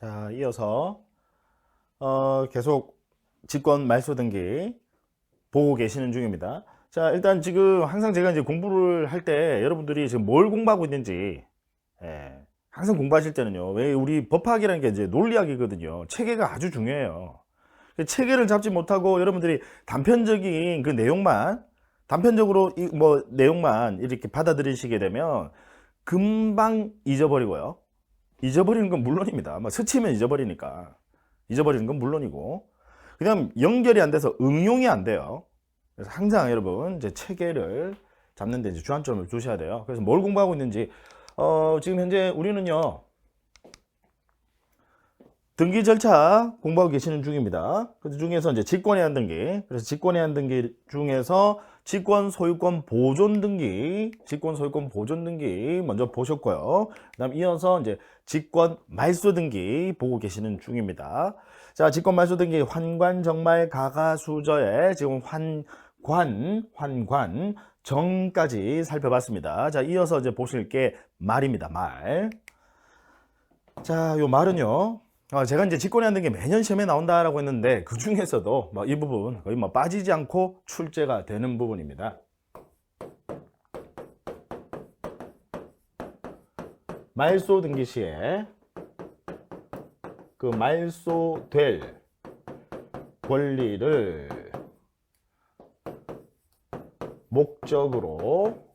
자, 이어서 계속 직권 말소 등기 보고 계시는 중입니다. 자, 일단 지금 항상 제가 이제 공부를 할 때 여러분들이 지금 뭘 공부하고 있는지, 항상 공부하실 때는요, 왜 우리 법학이라는 게 이제 논리학이거든요. 체계가 아주 중요해요. 체계를 잡지 못하고 여러분들이 단편적인 그 내용만, 단편적으로 뭐 내용만 이렇게 받아들이시게 되면 금방 잊어버리고요. 잊어버리는 건 물론입니다. 뭐 스치면 잊어버리니까. 잊어버리는 건 물론이고. 그냥 연결이 안 돼서 응용이 안 돼요. 그래서 항상 여러분 이제 체계를 잡는 데 이제 주안점을 두셔야 돼요. 그래서 뭘 공부하고 있는지 지금 현재 우리는요. 등기 절차 공부하고 계시는 중입니다. 그 중에서 이제 직권해안 등기. 그래서 직권해안 등기 중에서 직권 소유권 보존 등기, 직권 소유권 보존 등기 먼저 보셨고요. 그다음 이어서 이제 직권 말소 등기 보고 계시는 중입니다. 자, 직권 말소 등기 환관 정말 가가수저에 지금 환관 정까지 살펴봤습니다. 자, 이어서 이제 보실 게 말입니다. 말. 자, 요 말은요. 제가 이제 직권해안 등기 매년 시험에 나온다라고 했는데 그 중에서도 이 부분 거의 빠지지 않고 출제가 되는 부분입니다. 말소 등기 시에 그 말소될 권리를 목적으로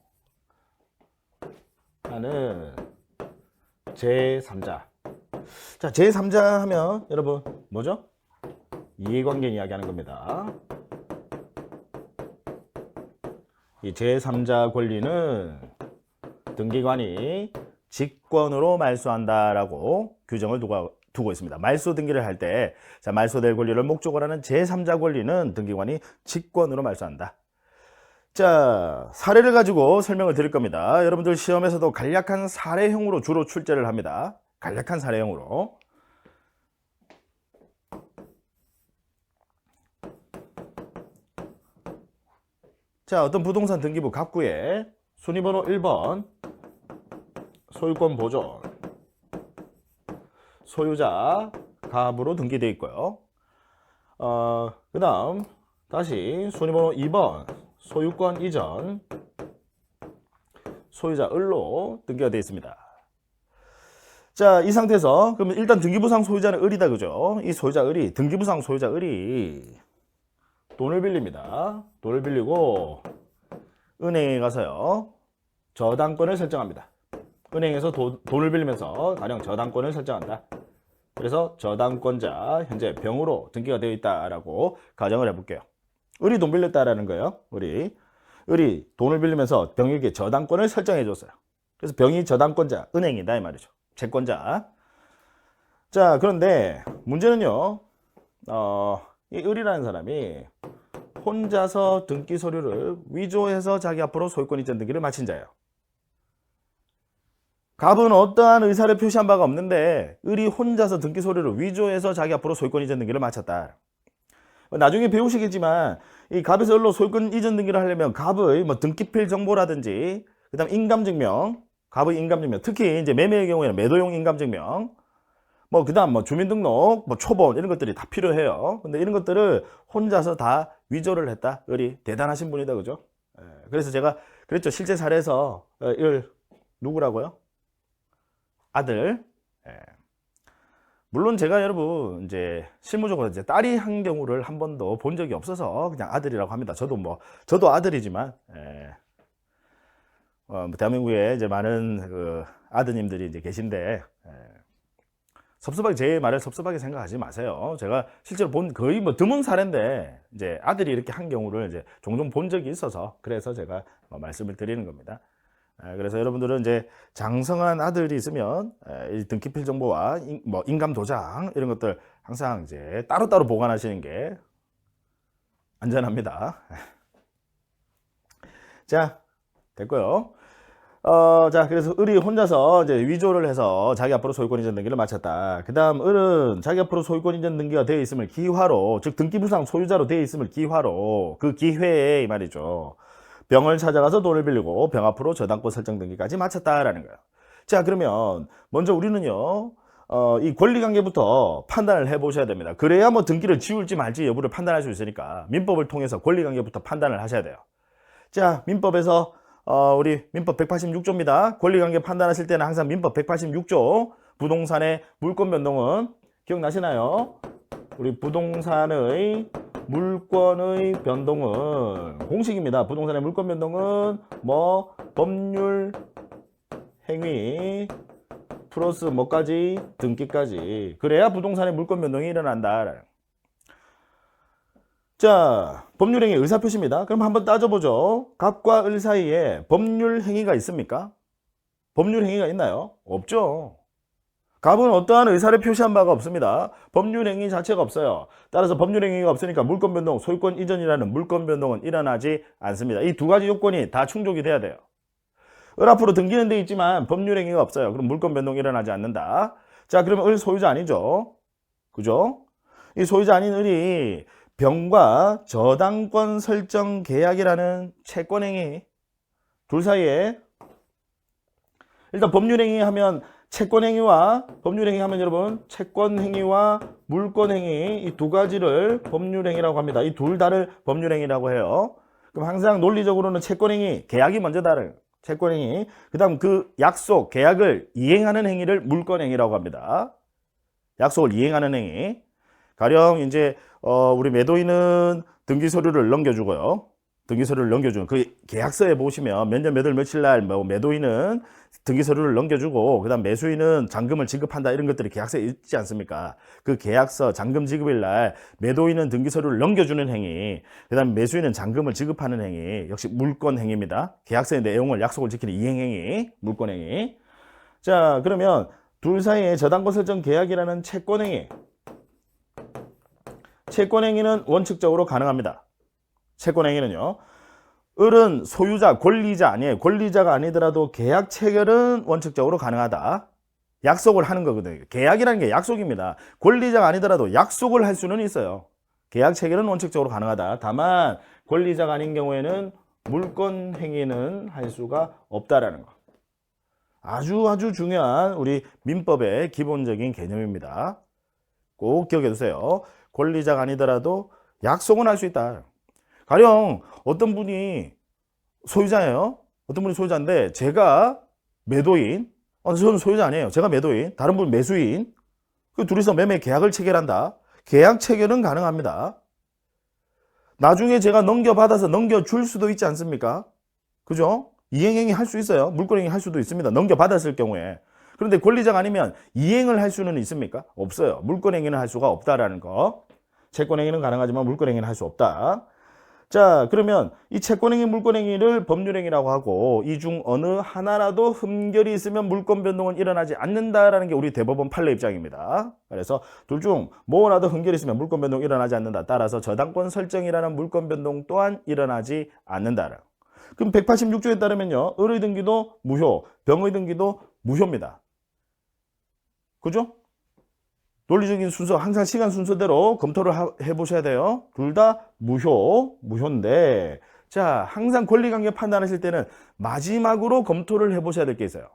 하는 제3자. 자, 제3자 하면 여러분 뭐죠? 이해관계 이야기하는 겁니다. 이 제3자 권리는 등기관이 직권으로 말소한다라고 규정을 두고 있습니다. 말소 등기를 할 때, 자, 말소될 권리를 목적으로 하는 제3자 권리는 등기관이 직권으로 말소한다. 자, 사례를 가지고 설명을 드릴 겁니다. 여러분들 시험에서도 간략한 사례형으로 주로 출제를 합니다. 간략한 사례형으로. 자, 어떤 부동산 등기부 갑구에 순위번호 1번 소유권 보존 소유자 갑으로 등기되어 있고요. 그 다음 다시 순위번호 2번 소유권 이전 소유자 을로 등기가 되어 있습니다. 자, 이 상태에서 그러면 일단 등기부상 소유자는 을이다, 그죠? 이 소유자 을이, 등기부상 소유자 을이 돈을 빌립니다. 돈을 빌리고 은행에 가서요 저당권을 설정합니다. 은행에서 돈을 빌리면서 가령 저당권을 설정한다. 그래서 저당권자 현재 병으로 등기가 되어 있다라고 가정을 해볼게요. 을이 돈 빌렸다라는 거예요. 을이 돈을 빌리면서 병에게 저당권을 설정해 줬어요. 그래서 병이 저당권자, 은행이다 이 말이죠. 채권자. 자, 그런데 문제는요, 이 을이라는 사람이 혼자서 등기 서류를 위조해서 자기 앞으로 소유권 이전 등기를 마친 자예요. 갑은 어떠한 의사를 표시한 바가 없는데 을이 혼자서 등기 서류를 위조해서 자기 앞으로 소유권 이전 등기를 마쳤다. 나중에 배우시겠지만 이 갑에서 을로 소유권 이전 등기를 하려면 갑의 등기필 정보라든지 그다음 인감증명, 갑의 인감증명, 특히 이제 매매의 경우에는 매도용 인감증명, 그다음 주민등록, 초본 이런 것들이 다 필요해요. 근데 이런 것들을 혼자서 다 위조를 했다. 을이 대단하신 분이다, 그죠? 그래서 제가 그랬죠. 실제 사례에서 을 누구라고요? 아들. 물론 제가 여러분 이제 실무적으로 이제 딸이 한 경우를 한 번도 본 적이 없어서 그냥 아들이라고 합니다. 저도 아들이지만. 대한민국에 이제 많은 그 아드님들이 이제 계신데, 제 말을 섭섭하게 생각하지 마세요. 제가 실제로 본 거의 드문 사례인데, 이제 아들이 이렇게 한 경우를 이제 종종 본 적이 있어서, 그래서 제가 말씀을 드리는 겁니다. 그래서 여러분들은 이제 장성한 아들이 있으면, 이 등기필 정보와 인감 도장, 이런 것들 항상 이제 따로따로 보관하시는 게 안전합니다. 자, 됐고요. 자, 그래서 을이 혼자서 이제 위조를 해서 자기 앞으로 소유권 이전 등기를 마쳤다. 그 다음 을은 자기 앞으로 소유권 이전 등기가 되어 있음을 기화로, 즉 등기부상 소유자로 되어 있음을 기화로, 그 기회에 이 말이죠. 병을 찾아가서 돈을 빌리고 병 앞으로 저당권 설정 등기까지 마쳤다라는 거예요. 자, 그러면 먼저 우리는요, 이 권리관계부터 판단을 해보셔야 됩니다. 그래야 뭐 등기를 지울지 말지 여부를 판단할 수 있으니까 민법을 통해서 권리관계부터 판단을 하셔야 돼요. 자, 민법에서 우리 민법 186조입니다. 권리관계 판단하실 때는 항상 민법 186조 부동산의 물권 변동은 기억나시나요? 우리 부동산의 물권의 변동은 공식입니다. 부동산의 물권 변동은 뭐 법률 행위 플러스 뭐까지? 등기까지. 그래야 부동산의 물권 변동이 일어난다. 자, 법률행위 의사표시입니다. 그럼 한번 따져보죠. 갑과 을 사이에 법률행위가 있습니까? 법률행위가 있나요? 없죠. 갑은 어떠한 의사를 표시한 바가 없습니다. 법률행위 자체가 없어요. 따라서 법률행위가 없으니까 물권변동, 소유권 이전이라는 물권변동은 일어나지 않습니다. 이 두 가지 요건이 다 충족이 돼야 돼요. 을 앞으로 등기는 돼 있지만 법률행위가 없어요. 그럼 물권변동이 일어나지 않는다. 자, 그러면 을 소유자 아니죠? 그죠? 이 소유자 아닌 을이 병과 저당권 설정 계약이라는 채권행위 둘 사이에 일단 법률행위 하면 채권행위와 법률행위 하면 여러분 채권행위와 물권행위 이 두 가지를 법률행위라고 합니다. 이 둘 다를 법률행위라고 해요. 그럼 항상 논리적으로는 채권행위, 계약이 먼저 다른 채권행위, 그 다음 그 약속, 계약을 이행하는 행위를 물권행위라고 합니다. 약속을 이행하는 행위. 가령 이제 우리 매도인은 등기서류를 넘겨주고요. 등기서류를 넘겨주는 그 계약서에 보시면 몇 년 몇 월 며칠 날 매도인은 등기서류를 넘겨주고 그다음 매수인은 잔금을 지급한다 이런 것들이 계약서에 있지 않습니까? 그 계약서 잔금 지급일 날 매도인은 등기서류를 넘겨주는 행위, 그다음 매수인은 잔금을 지급하는 행위 역시 물권 행위입니다. 계약서의 내용을 약속을 지키는 이행 행위, 물권 행위. 자, 그러면 둘 사이에 저당권 설정 계약이라는 채권 행위. 채권행위는 원칙적으로 가능합니다. 채권행위는요. 을은 소유자, 권리자 아니에요. 권리자가 아니더라도 계약 체결은 원칙적으로 가능하다. 약속을 하는 거거든요. 계약이라는 게 약속입니다. 권리자가 아니더라도 약속을 할 수는 있어요. 계약 체결은 원칙적으로 가능하다. 다만 권리자가 아닌 경우에는 물권 행위는 할 수가 없다라는 거. 아주 중요한 우리 민법의 기본적인 개념입니다. 꼭 기억해 두세요. 권리자가 아니더라도 약속은 할 수 있다. 가령 어떤 분이 소유자예요. 어떤 분이 소유자인데 제가 매도인, 저는 소유자 아니에요. 제가 매도인, 다른 분 매수인. 그 둘이서 매매 계약을 체결한다. 계약 체결은 가능합니다. 나중에 제가 넘겨받아서 넘겨줄 수도 있지 않습니까? 그죠? 이행행위 할 수 있어요. 물권행위 할 수도 있습니다. 넘겨받았을 경우에. 그런데 권리자가 아니면 이행을 할 수는 있습니까? 없어요. 물권행위는 할 수가 없다라는 거. 채권행위는 가능하지만 물권행위는 할 수 없다. 자, 그러면 이 채권행위, 물권행위를 법률행위라고 하고 이 중 어느 하나라도 흠결이 있으면 물권 변동은 일어나지 않는다라는 게 우리 대법원 판례 입장입니다. 그래서 둘 중 뭐라도 흠결이 있으면 물권 변동이 일어나지 않는다. 따라서 저당권 설정이라는 물권 변동 또한 일어나지 않는다. 그럼 186조에 따르면요. 을의 등기도 무효, 병의 등기도 무효입니다. 그죠? 논리적인 순서, 항상 시간 순서대로 검토를 해보셔야 돼요. 둘 다 무효인데, 자, 항상 권리관계 판단하실 때는 마지막으로 검토를 해보셔야 될 게 있어요.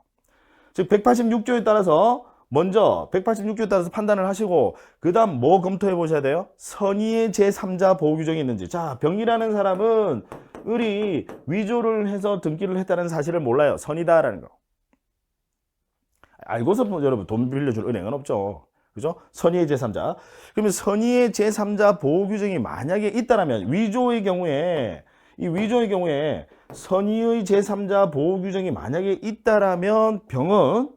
즉, 186조에 따라서, 먼저 186조에 따라서 판단을 하시고, 그 다음 뭐 검토해 보셔야 돼요? 선의의 제3자 보호 규정이 있는지. 자, 병이라는 사람은 을이 위조를 해서 등기를 했다는 사실을 몰라요. 선이다라는 거. 알고서 여러분 돈 빌려줄 은행은 없죠. 그죠? 선의의 제3자. 그러면 선의의 제3자 보호 규정이 만약에 있다라면 위조의 경우에 선의의 제3자 보호 규정이 만약에 있다라면 병은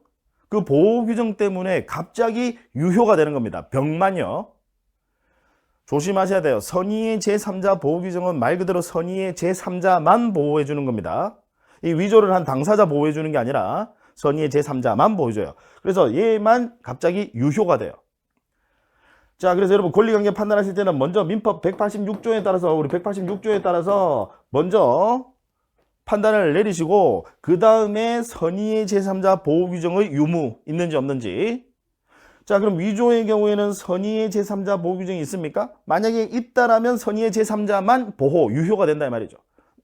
그 보호 규정 때문에 갑자기 유효가 되는 겁니다. 병만요. 조심하셔야 돼요. 선의의 제3자 보호 규정은 말 그대로 선의의 제3자만 보호해 주는 겁니다. 이 위조를 한 당사자 보호해 주는 게 아니라 선의의 제3자만 보여줘요. 그래서 얘만 갑자기 유효가 돼요. 자, 그래서 여러분 권리관계 판단하실 때는 먼저 민법 186조에 따라서 우리 186조에 따라서 먼저 판단을 내리시고 그 다음에 선의의 제3자 보호 규정의 유무 있는지 없는지. 자, 그럼 위조의 경우에는 선의의 제3자 보호 규정이 있습니까? 만약에 있다라면 선의의 제3자만 보호, 유효가 된다 이 말이죠.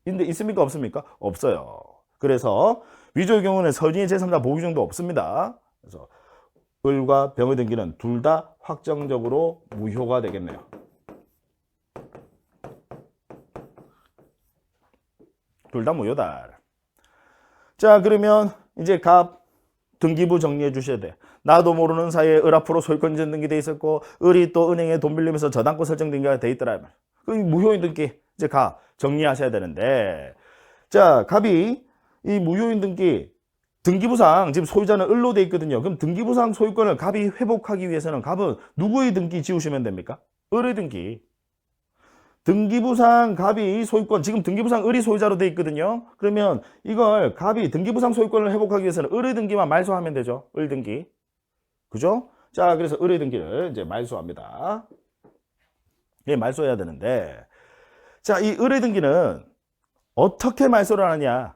근데 있습니까? 없습니까? 없어요. 그래서 위조의 경우는 선의의 제3자 보호 규정도 없습니다. 그래서 을과 병의 등기는 둘 다 확정적으로 무효가 되겠네요. 둘 다 무효다. 자, 그러면 이제 갑 등기부 정리해 주셔야 돼. 나도 모르는 사이에 을 앞으로 소유권 이전 등기돼 있었고 을이 또 은행에 돈 빌리면서 저당권 설정 등기가 돼 있더라. 그 무효인 등기 이제 가 정리하셔야 되는데, 자, 갑이 이 무효인 등기 등기부상 지금 소유자는 을로 돼 있거든요. 그럼 등기부상 소유권을 갑이 회복하기 위해서는 갑은 누구의 등기 지우시면 됩니까? 을의 등기. 등기부상 갑이 소유권, 지금 등기부상 을이 소유자로 돼 있거든요. 그러면 이걸 갑이 등기부상 소유권을 회복하기 위해서는 을의 등기만 말소하면 되죠. 을 등기. 그죠? 자, 그래서 을의 등기를 이제 말소합니다. 예, 말소해야 되는데, 자, 이 을의 등기는 어떻게 말소를 하느냐?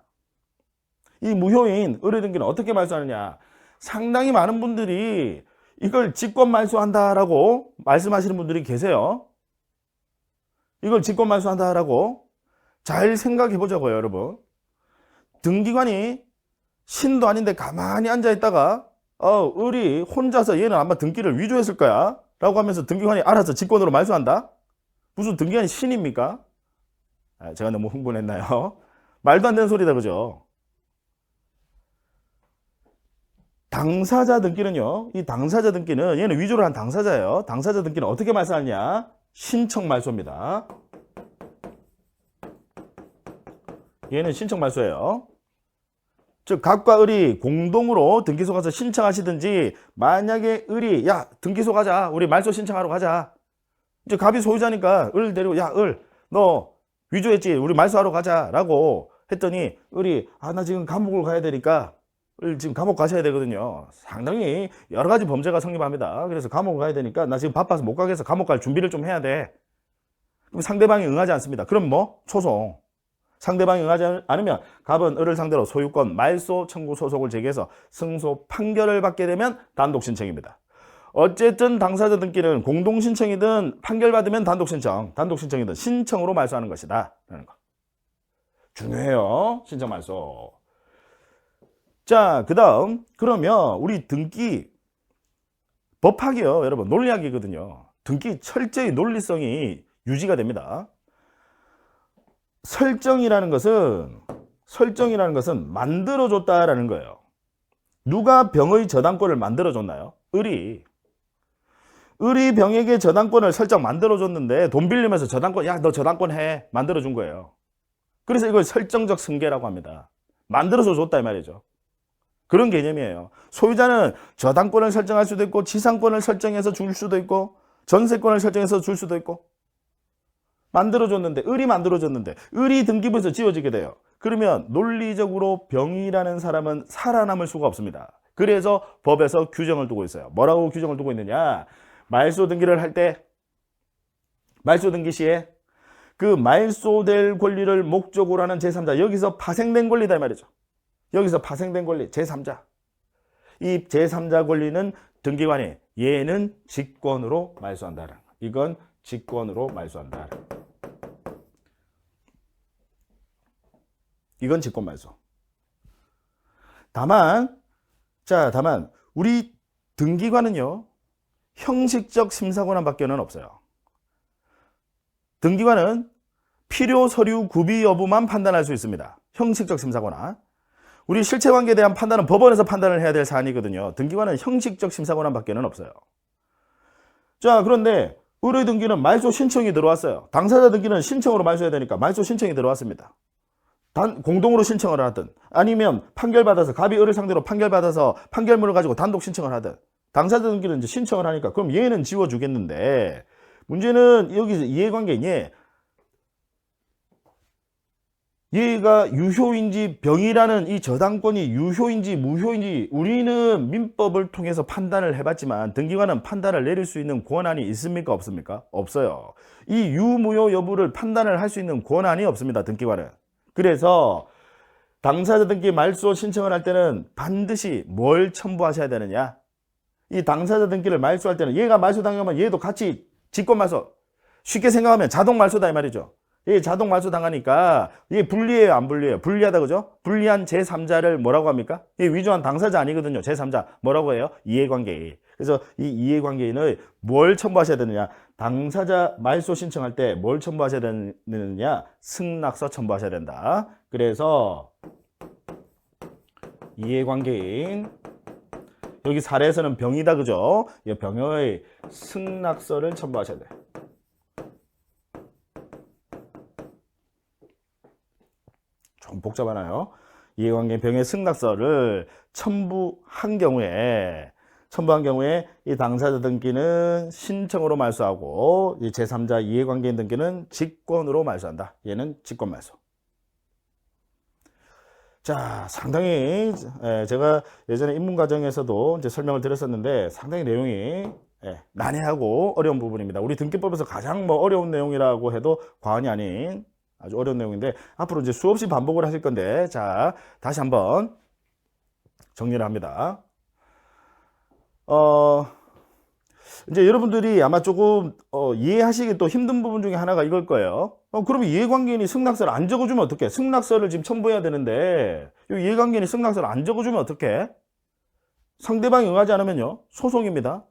이 무효인 을의 등기는 어떻게 말소하느냐? 상당히 많은 분들이 이걸 직권 말소한다라고 말씀하시는 분들이 계세요. 이걸 직권 말소한다라고 잘 생각해 보자고요, 여러분. 등기관이 신도 아닌데 가만히 앉아 있다가 을이 혼자서 얘는 아마 등기를 위조했을 거야 라고 하면서 등기관이 알아서 직권으로 말소한다? 무슨 등기관이 신입니까? 제가 너무 흥분했나요? 말도 안 되는 소리다, 그죠? 당사자 등기는요, 이 당사자 등기는 얘는 위조를 한 당사자예요. 당사자 등기는 어떻게 말소하냐? 신청 말소입니다. 얘는 신청 말소예요. 즉 갑과 을이 공동으로 등기소 가서 신청하시든지, 만약에 을이 야 등기소 가자, 우리 말소 신청하러 가자, 이제 갑이 소유자니까 을 데리고 야 을 너 위조했지, 우리 말소하러 가자 라고 했더니 을이 나 지금 감옥을 가야 되니까, 을 지금 감옥 가셔야 되거든요. 상당히 여러 가지 범죄가 성립합니다. 그래서 감옥 가야 되니까 나 지금 바빠서 못 가겠어, 감옥 갈 준비를 좀 해야 돼. 그럼 상대방이 응하지 않습니다. 그럼 뭐 소송. 상대방이 응하지 않으면 갑은 을을 상대로 소유권 말소 청구 소송을 제기해서 승소 판결을 받게 되면 단독 신청입니다. 어쨌든 당사자 등기는 공동 신청이든 판결 받으면 단독 신청이든 신청으로 말소하는 것이다 라는 거. 중요해요, 신청 말소. 자, 그 다음, 그러면 우리 등기 법학이요, 여러분, 논리학이거든요. 등기 철저히 논리성이 유지가 됩니다. 설정이라는 것은 만들어줬다라는 거예요. 누가 병의 저당권을 만들어줬나요? 을이 병에게 저당권을 설정 만들어줬는데, 돈 빌리면서 저당권, 야 너 저당권 해, 만들어준 거예요. 그래서 이걸 설정적 승계라고 합니다. 만들어서 줬다 이 말이죠. 그런 개념이에요. 소유자는 저당권을 설정할 수도 있고, 지상권을 설정해서 줄 수도 있고, 전세권을 설정해서 줄 수도 있고, 만들어줬는데, 을이 만들어줬는데, 을이 등기부에서 지워지게 돼요. 그러면 논리적으로 병이라는 사람은 살아남을 수가 없습니다. 그래서 법에서 규정을 두고 있어요. 뭐라고 규정을 두고 있느냐? 말소 등기를 할 때, 말소 등기 시에 그 말소될 권리를 목적으로 하는 제3자, 여기서 파생된 권리다 이 말이죠. 여기서 파생된 권리, 제3자. 이 제3자 권리는 등기관이 얘는 직권으로 말소한다. 이건 직권으로 말소한다. 이건 직권 말소. 다만 우리 등기관은요, 형식적 심사 권한밖에는 없어요. 등기관은 필요 서류 구비 여부만 판단할 수 있습니다. 형식적 심사 권한. 우리 실체관계에 대한 판단은 법원에서 판단을 해야 될 사안이거든요. 등기관은 형식적 심사 권한밖에는 없어요. 자, 그런데 을의 등기는 말소 신청이 들어왔어요. 당사자 등기는 신청으로 말소해야 되니까 말소 신청이 들어왔습니다. 공동으로 신청을 하든, 아니면 판결받아서 갑이 을을 상대로 판결받아서 판결문을 가지고 단독 신청을 하든, 당사자 등기는 이제 신청을 하니까 그럼 얘는 지워주겠는데, 문제는 여기서 이해관계에 얘가 유효인지 병이라는 이 저당권이 유효인지 무효인지 우리는 민법을 통해서 판단을 해봤지만 등기관은 판단을 내릴 수 있는 권한이 있습니까? 없습니까? 없어요. 이 유무효 여부를 판단을 할 수 있는 권한이 없습니다, 등기관은. 그래서 당사자 등기 말소 신청을 할 때는 반드시 뭘 첨부하셔야 되느냐? 이 당사자 등기를 말소할 때는 얘가 말소 당하면 얘도 같이 직권 말소, 쉽게 생각하면 자동 말소다 이 말이죠. 이게 자동 말소 당하니까 이게 불리해요, 안 불리해요? 불리하다, 그죠? 불리한 제3자를 뭐라고 합니까? 이 위조한 당사자 아니거든요. 제3자 뭐라고 해요? 이해관계인. 그래서 이 이해관계인을 뭘 첨부하셔야 되느냐? 당사자 말소 신청할 때 뭘 첨부하셔야 되느냐? 승낙서 첨부하셔야 된다. 그래서 이해관계인, 여기 사례에서는 병이다, 그죠? 이 병의 승낙서를 첨부하셔야 돼. 좀 복잡하나요? 이해관계인 병의 승낙서를 첨부한 경우에 이 당사자 등기는 신청으로 말소하고 이 제3자 이해관계인 등기는 직권으로 말소한다. 얘는 직권 말소. 자, 상당히 제가 예전에 입문과정에서도 이제 설명을 드렸었는데 상당히 내용이 난해하고 어려운 부분입니다. 우리 등기법에서 가장 어려운 내용이라고 해도 과언이 아닌 아주 어려운 내용인데 앞으로 이제 수없이 반복을 하실 건데, 자, 다시 한번 정리를 합니다. 이제 여러분들이 아마 조금 이해하시기 또 힘든 부분 중에 하나가 이걸 거예요. 그러면 이해관계인이 승낙서를 안 적어주면 어떡해? 승낙서를 지금 첨부해야 되는데 이 이해관계인이 승낙서를 안 적어주면 어떡해? 상대방이 응하지 않으면요, 소송입니다.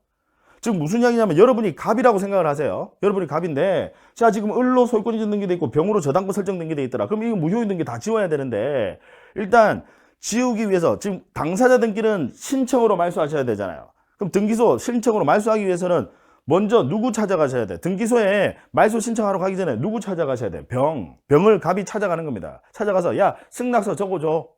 지금 무슨 이야기냐면 여러분이 갑이라고 생각을 하세요. 여러분이 갑인데, 자, 지금 을로 소유권 이전 등기돼 있고 병으로 저당권 설정 등기돼 있더라. 그럼 이거 무효인 등기 다 지워야 되는데, 일단 지우기 위해서 지금 당사자 등기는 신청으로 말소하셔야 되잖아요. 그럼 등기소 신청으로 말소하기 위해서는 먼저 누구 찾아가셔야 돼? 등기소에 말소 신청하러 가기 전에 누구 찾아가셔야 돼? 병을 갑이 찾아가는 겁니다. 찾아가서 야, 승낙서 적어줘.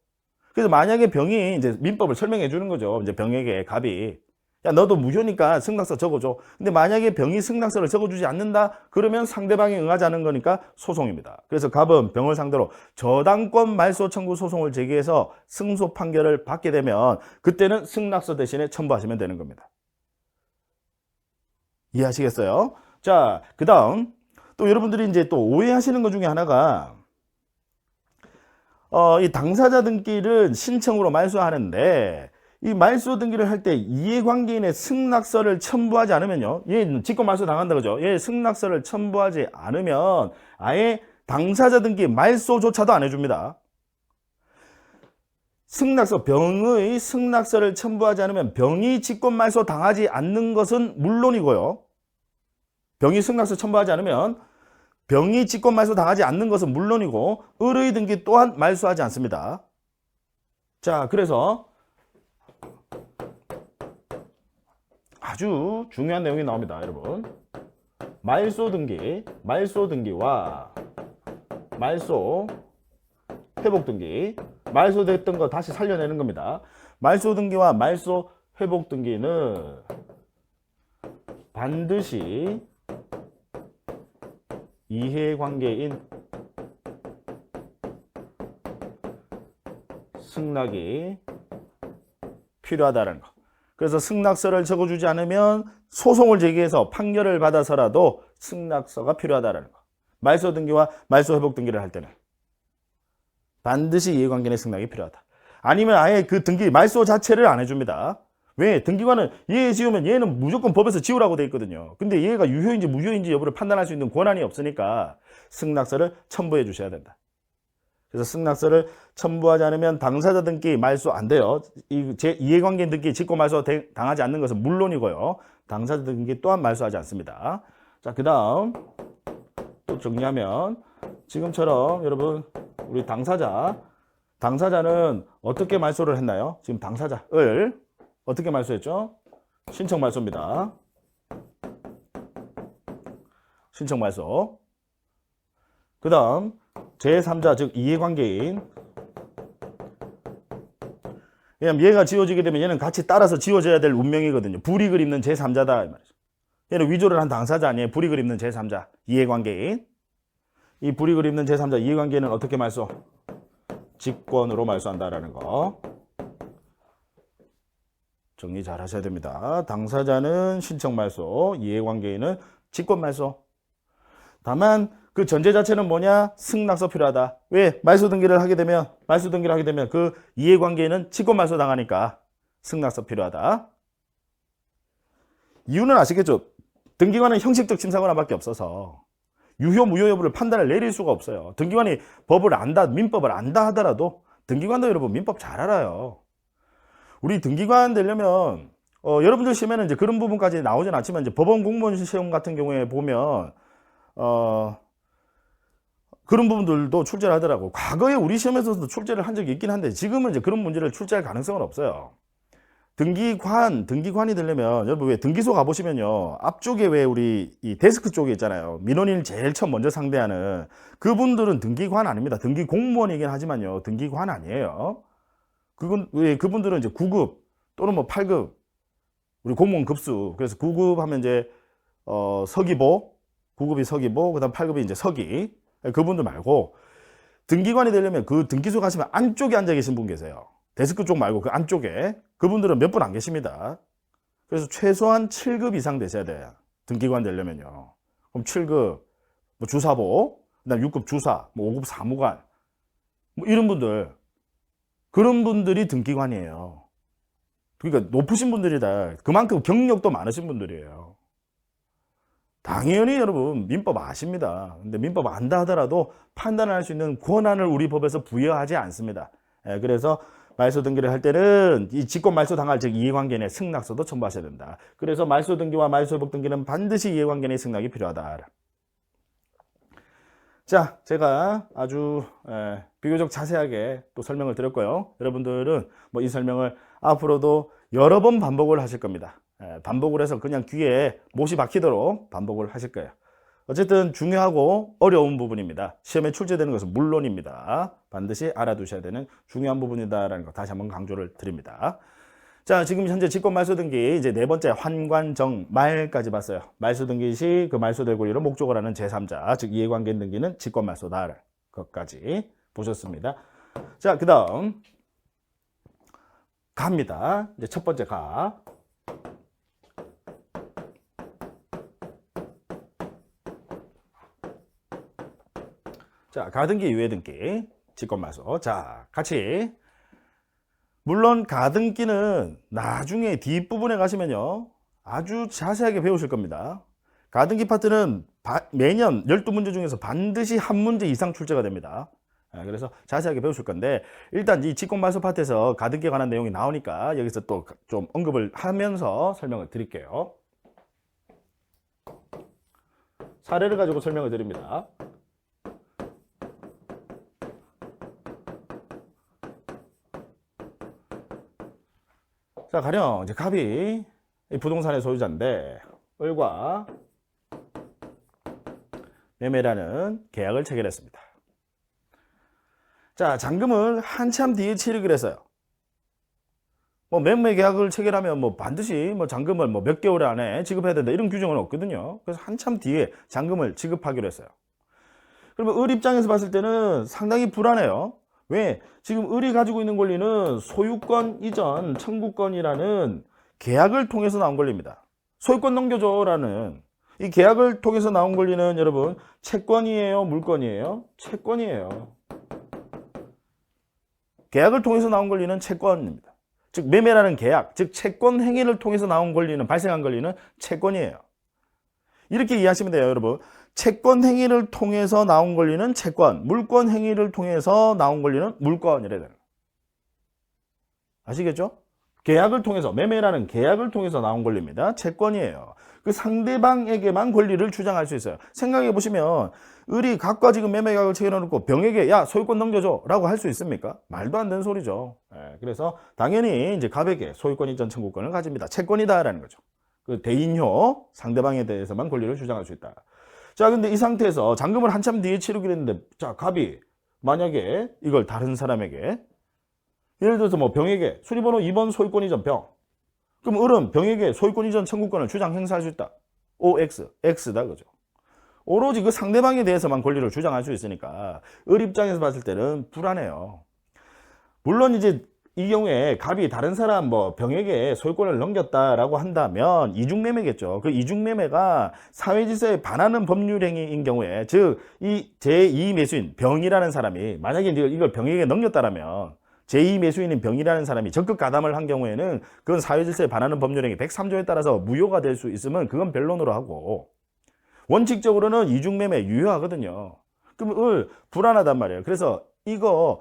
그래서 만약에 병이 이제 민법을 설명해 주는 거죠. 이제 병에게 갑이, 야, 너도 무효니까 승낙서 적어줘. 근데 만약에 병이 승낙서를 적어주지 않는다? 그러면 상대방이 응하지 않은 거니까 소송입니다. 그래서 갑은 병을 상대로 저당권 말소 청구 소송을 제기해서 승소 판결을 받게 되면 그때는 승낙서 대신에 첨부하시면 되는 겁니다. 이해하시겠어요? 자, 그 다음 또 여러분들이 이제 또 오해하시는 것 중에 하나가 이 당사자 등기를 신청으로 말소하는데 이 말소 등기를 할 때 이해관계인의 승낙서를 첨부하지 않으면요, 얘 직권 말소 당한다, 그죠? 얘 승낙서를 첨부하지 않으면 아예 당사자 등기 말소조차도 안 해줍니다. 승낙서, 병의 승낙서를 첨부하지 않으면 병이 직권 말소 당하지 않는 것은 물론이고요, 병이 승낙서 첨부하지 않으면 병이 직권 말소 당하지 않는 것은 물론이고 을의 등기 또한 말소하지 않습니다. 자, 그래서 아주 중요한 내용이 나옵니다, 여러분. 말소 등기와 말소 회복 등기, 말소됐던 거 다시 살려내는 겁니다. 말소 등기와 말소 회복 등기는 반드시 이해관계인 승낙이 필요하다는 거. 그래서 승낙서를 적어주지 않으면 소송을 제기해서 판결을 받아서라도 승낙서가 필요하다는 거. 말소 등기와 말소 회복 등기를 할 때는 반드시 이해관계인의 승낙이 필요하다. 아니면 아예 그 등기 말소 자체를 안 해줍니다. 왜? 등기관은 얘 지우면 얘는 무조건 법에서 지우라고 돼 있거든요. 근데 얘가 유효인지 무효인지 여부를 판단할 수 있는 권한이 없으니까 승낙서를 첨부해 주셔야 된다. 그래서 승낙서를 첨부하지 않으면 당사자 등기 말소 안 돼요. 이해관계인 등기 직권 말소 당하지 않는 것은 물론이고요, 당사자 등기 또한 말소하지 않습니다. 자, 그 다음 또 정리하면 지금처럼 여러분 우리 당사자는 어떻게 말소를 했나요? 지금 당사자를 어떻게 말소했죠? 신청 말소입니다. 신청 말소. 그 다음 제3자 즉 이해관계인, 왜냐면 얘가 지워지게 되면 얘는 같이 따라서 지워져야 될 운명이거든요. 불이익을 입는 제3자다 이 말이죠. 얘는 위조를 한 당사자 아니에요. 불이익을 입는 제3자 이해관계인. 이 불이익을 입는 제3자 이해관계인은 어떻게 말소? 직권으로 말소한다라는 거 정리 잘 하셔야 됩니다. 당사자는 신청 말소, 이해관계인은 직권 말소. 다만 그 전제 자체는 뭐냐? 승낙서 필요하다. 왜? 말소 등기를 하게 되면 그 이해관계인은 직권 말소 당하니까 승낙서 필요하다. 이유는 아시겠죠? 등기관은 형식적 심사권한밖에 없어서 유효 무효 여부를 판단을 내릴 수가 없어요. 등기관이 법을 안다, 민법을 안다 하더라도 등기관도 여러분 민법 잘 알아요. 우리 등기관 되려면 여러분들 시험에는 이제 그런 부분까지 나오진 않지만 이제 법원 공무원 시험 같은 경우에 보면 그런 부분들도 출제를 하더라고. 과거에 우리 시험에서도 출제를 한 적이 있긴 한데 지금은 이제 그런 문제를 출제할 가능성은 없어요. 등기관이 되려면 여러분 왜 등기소 가보시면요. 앞쪽에 왜 우리 이 데스크 쪽에 있잖아요. 민원인을 제일 처음 먼저 상대하는 그분들은 등기관 아닙니다. 등기 공무원이긴 하지만요. 등기관 아니에요. 그분들은 이제 9급 또는 뭐 8급 우리 공무원 급수. 그래서 9급 하면 이제 서기보, 9급이 서기보, 그다음 8급이 이제 서기. 그분들 말고 등기관이 되려면 그 등기소 가시면 안쪽에 앉아 계신 분 계세요. 데스크 쪽 말고 그 안쪽에. 그분들은 몇 분 안 계십니다. 그래서 최소한 7급 이상 되셔야 돼요. 등기관 되려면요. 그럼 7급 뭐 주사보, 그다음 6급 주사, 뭐 5급 사무관, 뭐 이런 분들, 그런 분들이 등기관이에요. 그러니까 높으신 분들이다. 그만큼 경력도 많으신 분들이에요. 당연히 여러분 민법 아십니다. 근데 민법 안다 하더라도 판단을 할 수 있는 권한을 우리 법에서 부여하지 않습니다. 그래서 말소 등기를 할 때는 이 직권 말소 당할 즉 이해관계 내 승낙서도 첨부하셔야 된다. 그래서 말소 등기와 말소 회복 등기는 반드시 이해관계 내 승낙이 필요하다. 자, 제가 아주 비교적 자세하게 또 설명을 드렸고요. 여러분들은 뭐 이 설명을 앞으로도 여러 번 반복을 하실 겁니다. 반복을 해서 그냥 귀에 못이 박히도록 반복을 하실 거예요. 어쨌든 중요하고 어려운 부분입니다. 시험에 출제되는 것은 물론입니다. 반드시 알아두셔야 되는 중요한 부분이다라는 거 다시 한번 강조를 드립니다. 자, 지금 현재 직권 말소 등기 이제 네 번째 환관정 말까지 봤어요. 말소 등기 시 그 말소될 권리를 목적을 하는 제3자, 즉 이해관계 등기는 직권 말소다. 것까지 보셨습니다. 자, 그다음 가입니다. 이제 첫 번째 가. 자, 가등기, 유예등기, 직권말소. 자, 같이. 물론 가등기는 나중에 뒷부분에 가시면요. 아주 자세하게 배우실 겁니다. 가등기 파트는 매년 12문제 중에서 반드시 한 문제 이상 출제가 됩니다. 그래서 자세하게 배우실 건데 일단 이 직권말소 파트에서 가등기에 관한 내용이 나오니까 여기서 또 좀 언급을 하면서 설명을 드릴게요. 사례를 가지고 설명을 드립니다. 자, 가령 이제 갑이 부동산의 소유자인데 을과 매매라는 계약을 체결했습니다. 자, 잔금을 한참 뒤에 치르기로 했어요. 뭐 매매 계약을 체결하면 뭐 반드시 뭐 잔금을 뭐 몇 개월 안에 지급해야 된다 이런 규정은 없거든요. 그래서 한참 뒤에 잔금을 지급하기로 했어요. 그러면 을 입장에서 봤을 때는 상당히 불안해요. 왜? 지금 을이 가지고 있는 권리는 소유권 이전 청구권이라는 계약을 통해서 나온 권리입니다. 소유권 넘겨줘라는 이 계약을 통해서 나온 권리는 여러분 채권이에요? 물권이에요? 채권이에요. 계약을 통해서 나온 권리는 채권입니다. 즉 매매라는 계약, 즉 채권 행위를 통해서 나온 권리는 발생한 권리는 채권이에요. 이렇게 이해하시면 돼요, 여러분. 채권 행위를 통해서 나온 권리는 채권, 물권 행위를 통해서 나온 권리는 물권이래 되는. 아시겠죠? 계약을 통해서, 매매라는 계약을 통해서 나온 권리입니다. 채권이에요. 그 상대방에게만 권리를 주장할 수 있어요. 생각해 보시면 을이 갑과 지금 매매 계약을 체결해놓고 병에게 야 소유권 넘겨줘 라고 할 수 있습니까? 말도 안 되는 소리죠. 그래서 당연히 이제 갑에게 소유권 이전 청구권을 가집니다. 채권이다라는 거죠. 그 대인효 상대방에 대해서만 권리를 주장할 수 있다. 자, 근데 이 상태에서 잔금을 한참 뒤에 치르기로 했는데, 자, 갑이 만약에 이걸 다른 사람에게, 예를 들어서 뭐 병에게 수리번호 2번 소유권 이전 병. 그럼 을은 병에게 소유권 이전 청구권을 주장 행사할 수 있다. OX, X다, 그죠? 오로지 그 상대방에 대해서만 권리를 주장할 수 있으니까 을 입장에서 봤을 때는 불안해요. 물론 이제 이 경우에 갑이 다른 사람 뭐 병에게 소유권을 넘겼다라고 한다면 이중매매겠죠. 그 이중매매가 사회질서에 반하는 법률행위인 경우에 즉 이 제2 매수인 병이라는 사람이 만약에 이걸 병에게 넘겼다라면 제2 매수인인 병이라는 사람이 적극 가담을 한 경우에는 그건 사회질서에 반하는 법률행위 103조에 따라서 무효가 될 수 있으면 그건 변론으로 하고 원칙적으로는 이중매매 유효하거든요. 그럼 을 불안하단 말이에요. 그래서 이거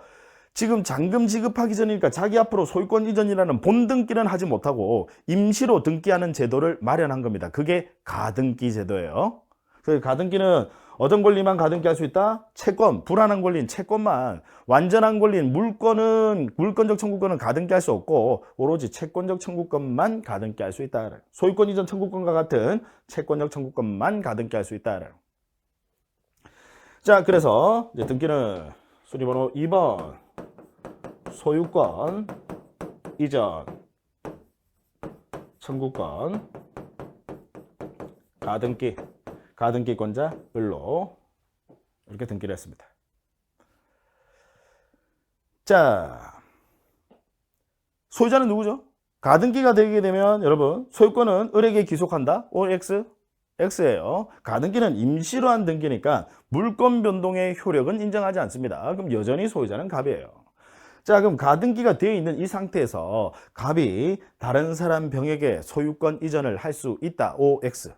지금 잔금 지급하기 전이니까 자기 앞으로 소유권 이전이라는 본등기는 하지 못하고 임시로 등기하는 제도를 마련한 겁니다. 그게 가등기 제도예요. 그래서 가등기는 어떤 권리만 가등기할 수 있다? 채권, 불안한 권리인 채권만. 완전한 권리인 물권은, 물권적 청구권은 가등기할 수 없고 오로지 채권적 청구권만 가등기할 수 있다. 소유권 이전 청구권과 같은 채권적 청구권만 가등기할 수 있다. 자, 그래서 이제 등기는 순위번호 2번 소유권 이전 청구권 가등기권자 을로 이렇게 등기를 했습니다. 자, 소유자는 누구죠? 가등기가 되게 되면 여러분 소유권은 을에게 기속한다. OX X예요. 가등기는 임시로 한 등기니까 물권 변동의 효력은 인정하지 않습니다. 그럼 여전히 소유자는 갑이에요. 자, 그럼 가등기가 되어 있는 이 상태에서 갑이 다른 사람 병에게 소유권 이전을 할 수 있다. OX.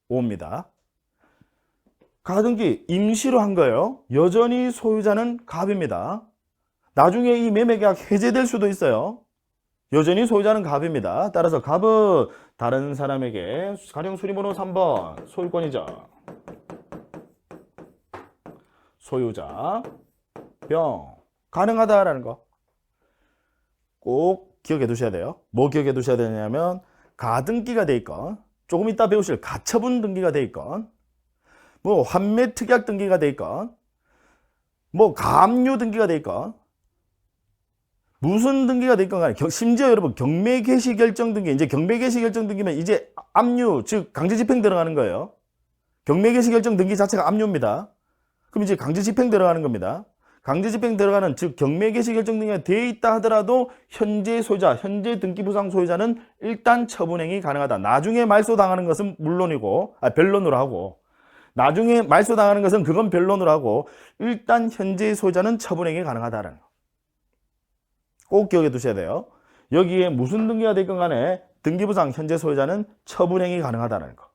O입니다. 가등기 임시로 한 거예요. 여전히 소유자는 갑입니다. 나중에 이 매매계약 해제될 수도 있어요. 여전히 소유자는 갑입니다. 따라서 갑은 다른 사람에게 가령 순위번호 3번 소유권이죠. 소유자 병 가능하다라는 거 꼭 기억해 두셔야 돼요. 뭐 기억해 두셔야 되냐면 가등기가 돼 있건 조금 이따 배우실 가처분 등기가 돼 있건 뭐 환매 특약 등기가 돼 있건 뭐 가압류 등기가 돼 있건 무슨 등기가 돼 있건 간에 심지어 여러분 경매 개시 결정 등기 이제 경매 개시 결정 등기면 이제 압류 즉 강제 집행 들어가는 거예요. 경매 개시 결정 등기 자체가 압류입니다. 그럼 이제 강제 집행 들어가는 겁니다. 강제 집행 들어가는 즉 경매 개시 결정 등기가 돼 있다 하더라도 현재 소유자, 현재 등기 부상 소유자는 일단 처분행위 가능하다. 나중에 말소 당하는 것은 물론이고 변론으로 하고 나중에 말소 당하는 것은 그건 변론으로 하고 일단 현재 소유자는 처분행위 가능하다라는 거. 꼭 기억해 두셔야 돼요. 여기에 무슨 등기가 됐건 간에 등기 부상 현재 소유자는 처분행위 가능하다는 거.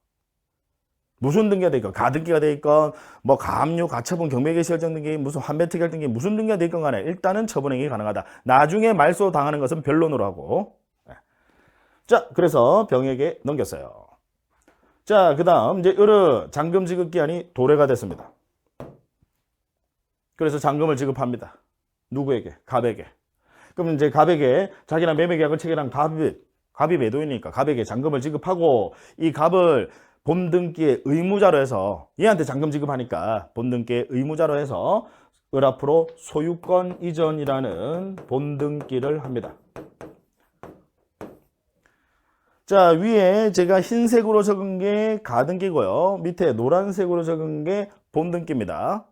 무슨 등기가 돼 있건 가등기가 돼 있건 뭐 가압류, 가처분, 경매개시 결정 등기, 무슨 환매 특약 등기 무슨 등기가 돼 있건 간에 일단은 처분행위 가능하다. 나중에 말소 당하는 것은 변론으로 하고. 자, 그래서 병에게 넘겼어요. 자, 그다음 이제 을은 잔금 지급 기한이 도래가 됐습니다. 그래서 잔금을 지급합니다. 누구에게? 갑에게. 그럼 이제 갑에게 자기랑 매매계약을 체결한 갑이 매도인이니까 갑에게 잔금을 지급하고 이 갑을 본등기의 의무자로 해서 얘한테 잔금 지급하니까 본등기의 의무자로 해서 을 앞으로 소유권 이전이라는 본등기를 합니다. 자, 위에 제가 흰색으로 적은 게 가등기고요. 밑에 노란색으로 적은 게 본등기입니다.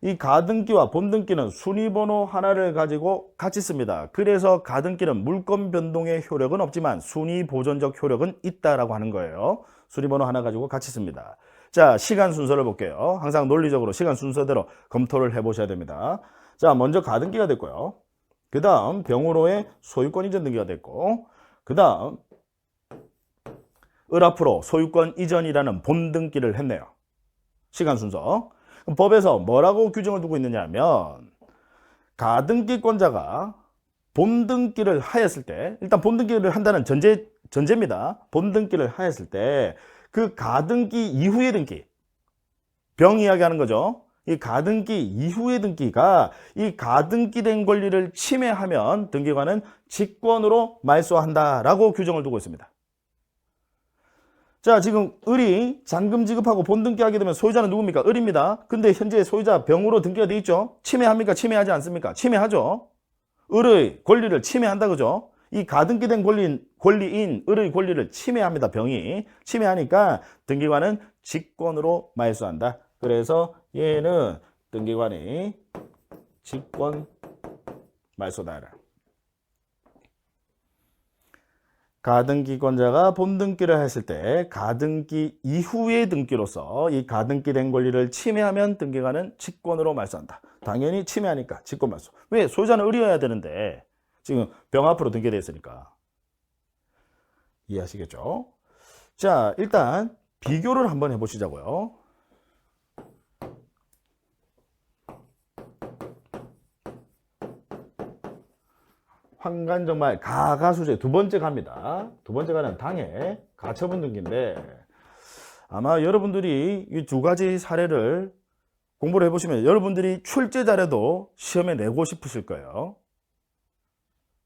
이 가등기와 본등기는 순위번호 하나를 가지고 같이 씁니다. 그래서 가등기는 물권 변동의 효력은 없지만 순위 보존적 효력은 있다라고 하는 거예요. 순위번호 하나 가지고 같이 씁니다. 자, 시간 순서를 볼게요. 항상 논리적으로 시간 순서대로 검토를 해보셔야 됩니다. 자, 먼저 가등기가 됐고요. 그 다음 병으로의 소유권 이전 등기가 됐고 그 다음 을 앞으로 소유권 이전이라는 본등기를 했네요. 시간 순서. 그럼 법에서 뭐라고 규정을 두고 있느냐 하면 가등기권자가 본등기를 하였을 때 일단 본등기를 한다는 전제입니다. 본등기를 하였을 때 그 가등기 이후의 등기 병 이야기하는 거죠. 이 가등기 이후의 등기가 이 가등기된 권리를 침해하면 등기관은 직권으로 말소한다라고 규정을 두고 있습니다. 자, 지금 을이 잔금 지급하고 본등기하게 되면 소유자는 누굽니까? 을입니다. 근데 현재 소유자 병으로 등기가 돼 있죠. 침해합니까? 침해하지 않습니까? 침해하죠. 을의 권리를 침해한다 그죠? 이 가등기된 권리인 을의 권리를 침해합니다. 병이. 침해하니까 등기관은 직권으로 말소한다. 그래서 얘는 등기관이 직권 말소다. 가등기권자가 본등기를 했을 때 가등기 이후의 등기로서 이 가등기된 권리를 침해하면 등기관은 직권으로 말소한다. 당연히 침해하니까 직권 말소. 왜? 소유자는 을이어야 되는데 지금 병 앞으로 등기되어 있으니까. 이해하시겠죠? 자, 일단 비교를 한번 해보시자고요. 환관정말 가가수제 두 번째 갑니다. 두 번째 가는 당해 가처분 등기인데 아마 여러분들이 이 두 가지 사례를 공부를 해보시면 여러분들이 출제 자료도 시험에 내고 싶으실 거예요.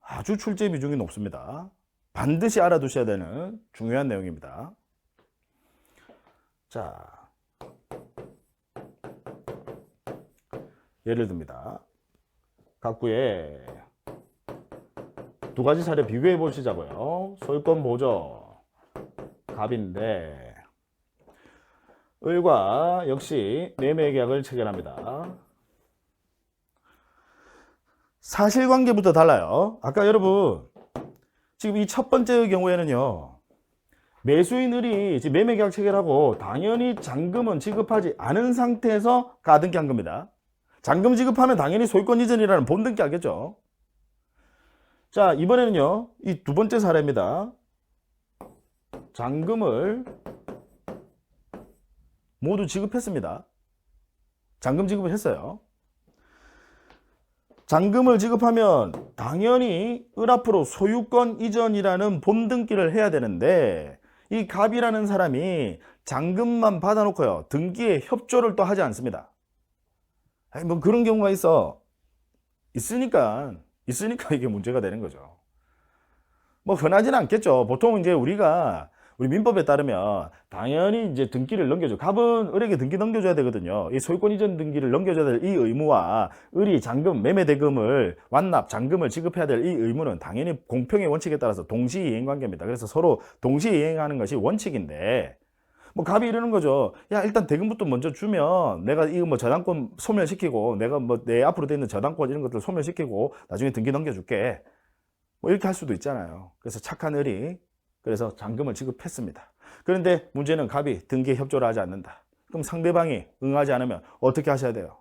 아주 출제 비중이 높습니다. 반드시 알아두셔야 되는 중요한 내용입니다. 자, 예를 듭니다. 각구에 두 가지 사례 비교해 보시자고요. 소유권 보조 갑인데 을과 역시 매매 계약을 체결합니다. 사실관계부터 달라요. 아까 여러분 지금 이 첫 번째의 경우에는요, 매수인 을이 매매 계약 체결하고 당연히 잔금은 지급하지 않은 상태에서 가등기한 겁니다. 잔금 지급하면 당연히 소유권 이전이라는 본등기 하겠죠. 자, 이번에는요, 이 두 번째 사례입니다. 잔금을 모두 지급했습니다. 잔금 지급을 했어요. 잔금을 지급하면 당연히 을 앞으로 소유권 이전이라는 본등기를 해야 되는데 이 갑이라는 사람이 잔금만 받아놓고요, 등기에 협조를 또 하지 않습니다. 아니, 뭐 그런 경우가 있으니까 이게 문제가 되는 거죠. 뭐 흔하지는 않겠죠. 보통 이제 우리 민법에 따르면 당연히 이제 등기를 넘겨줘. 갑은 을에게 등기 넘겨줘야 되거든요. 이 소유권 이전 등기를 넘겨줘야 될 이 의무와 을이 잔금, 매매 대금을 완납, 잔금을 지급해야 될 이 의무는 당연히 공평의 원칙에 따라서 동시이행 관계입니다. 그래서 서로 동시이행하는 것이 원칙인데, 뭐 갑이 이러는 거죠. 야, 일단 대금부터 먼저 주면 내가 이거 뭐 저당권 소멸시키고 내가 뭐 내 앞으로 돼 있는 저당권 이런 것들 소멸시키고 나중에 등기 넘겨줄게. 뭐 이렇게 할 수도 있잖아요. 그래서 착한 을이 그래서 잔금을 지급했습니다. 그런데 문제는 갑이 등기에 협조를 하지 않는다. 그럼 상대방이 응하지 않으면 어떻게 하셔야 돼요?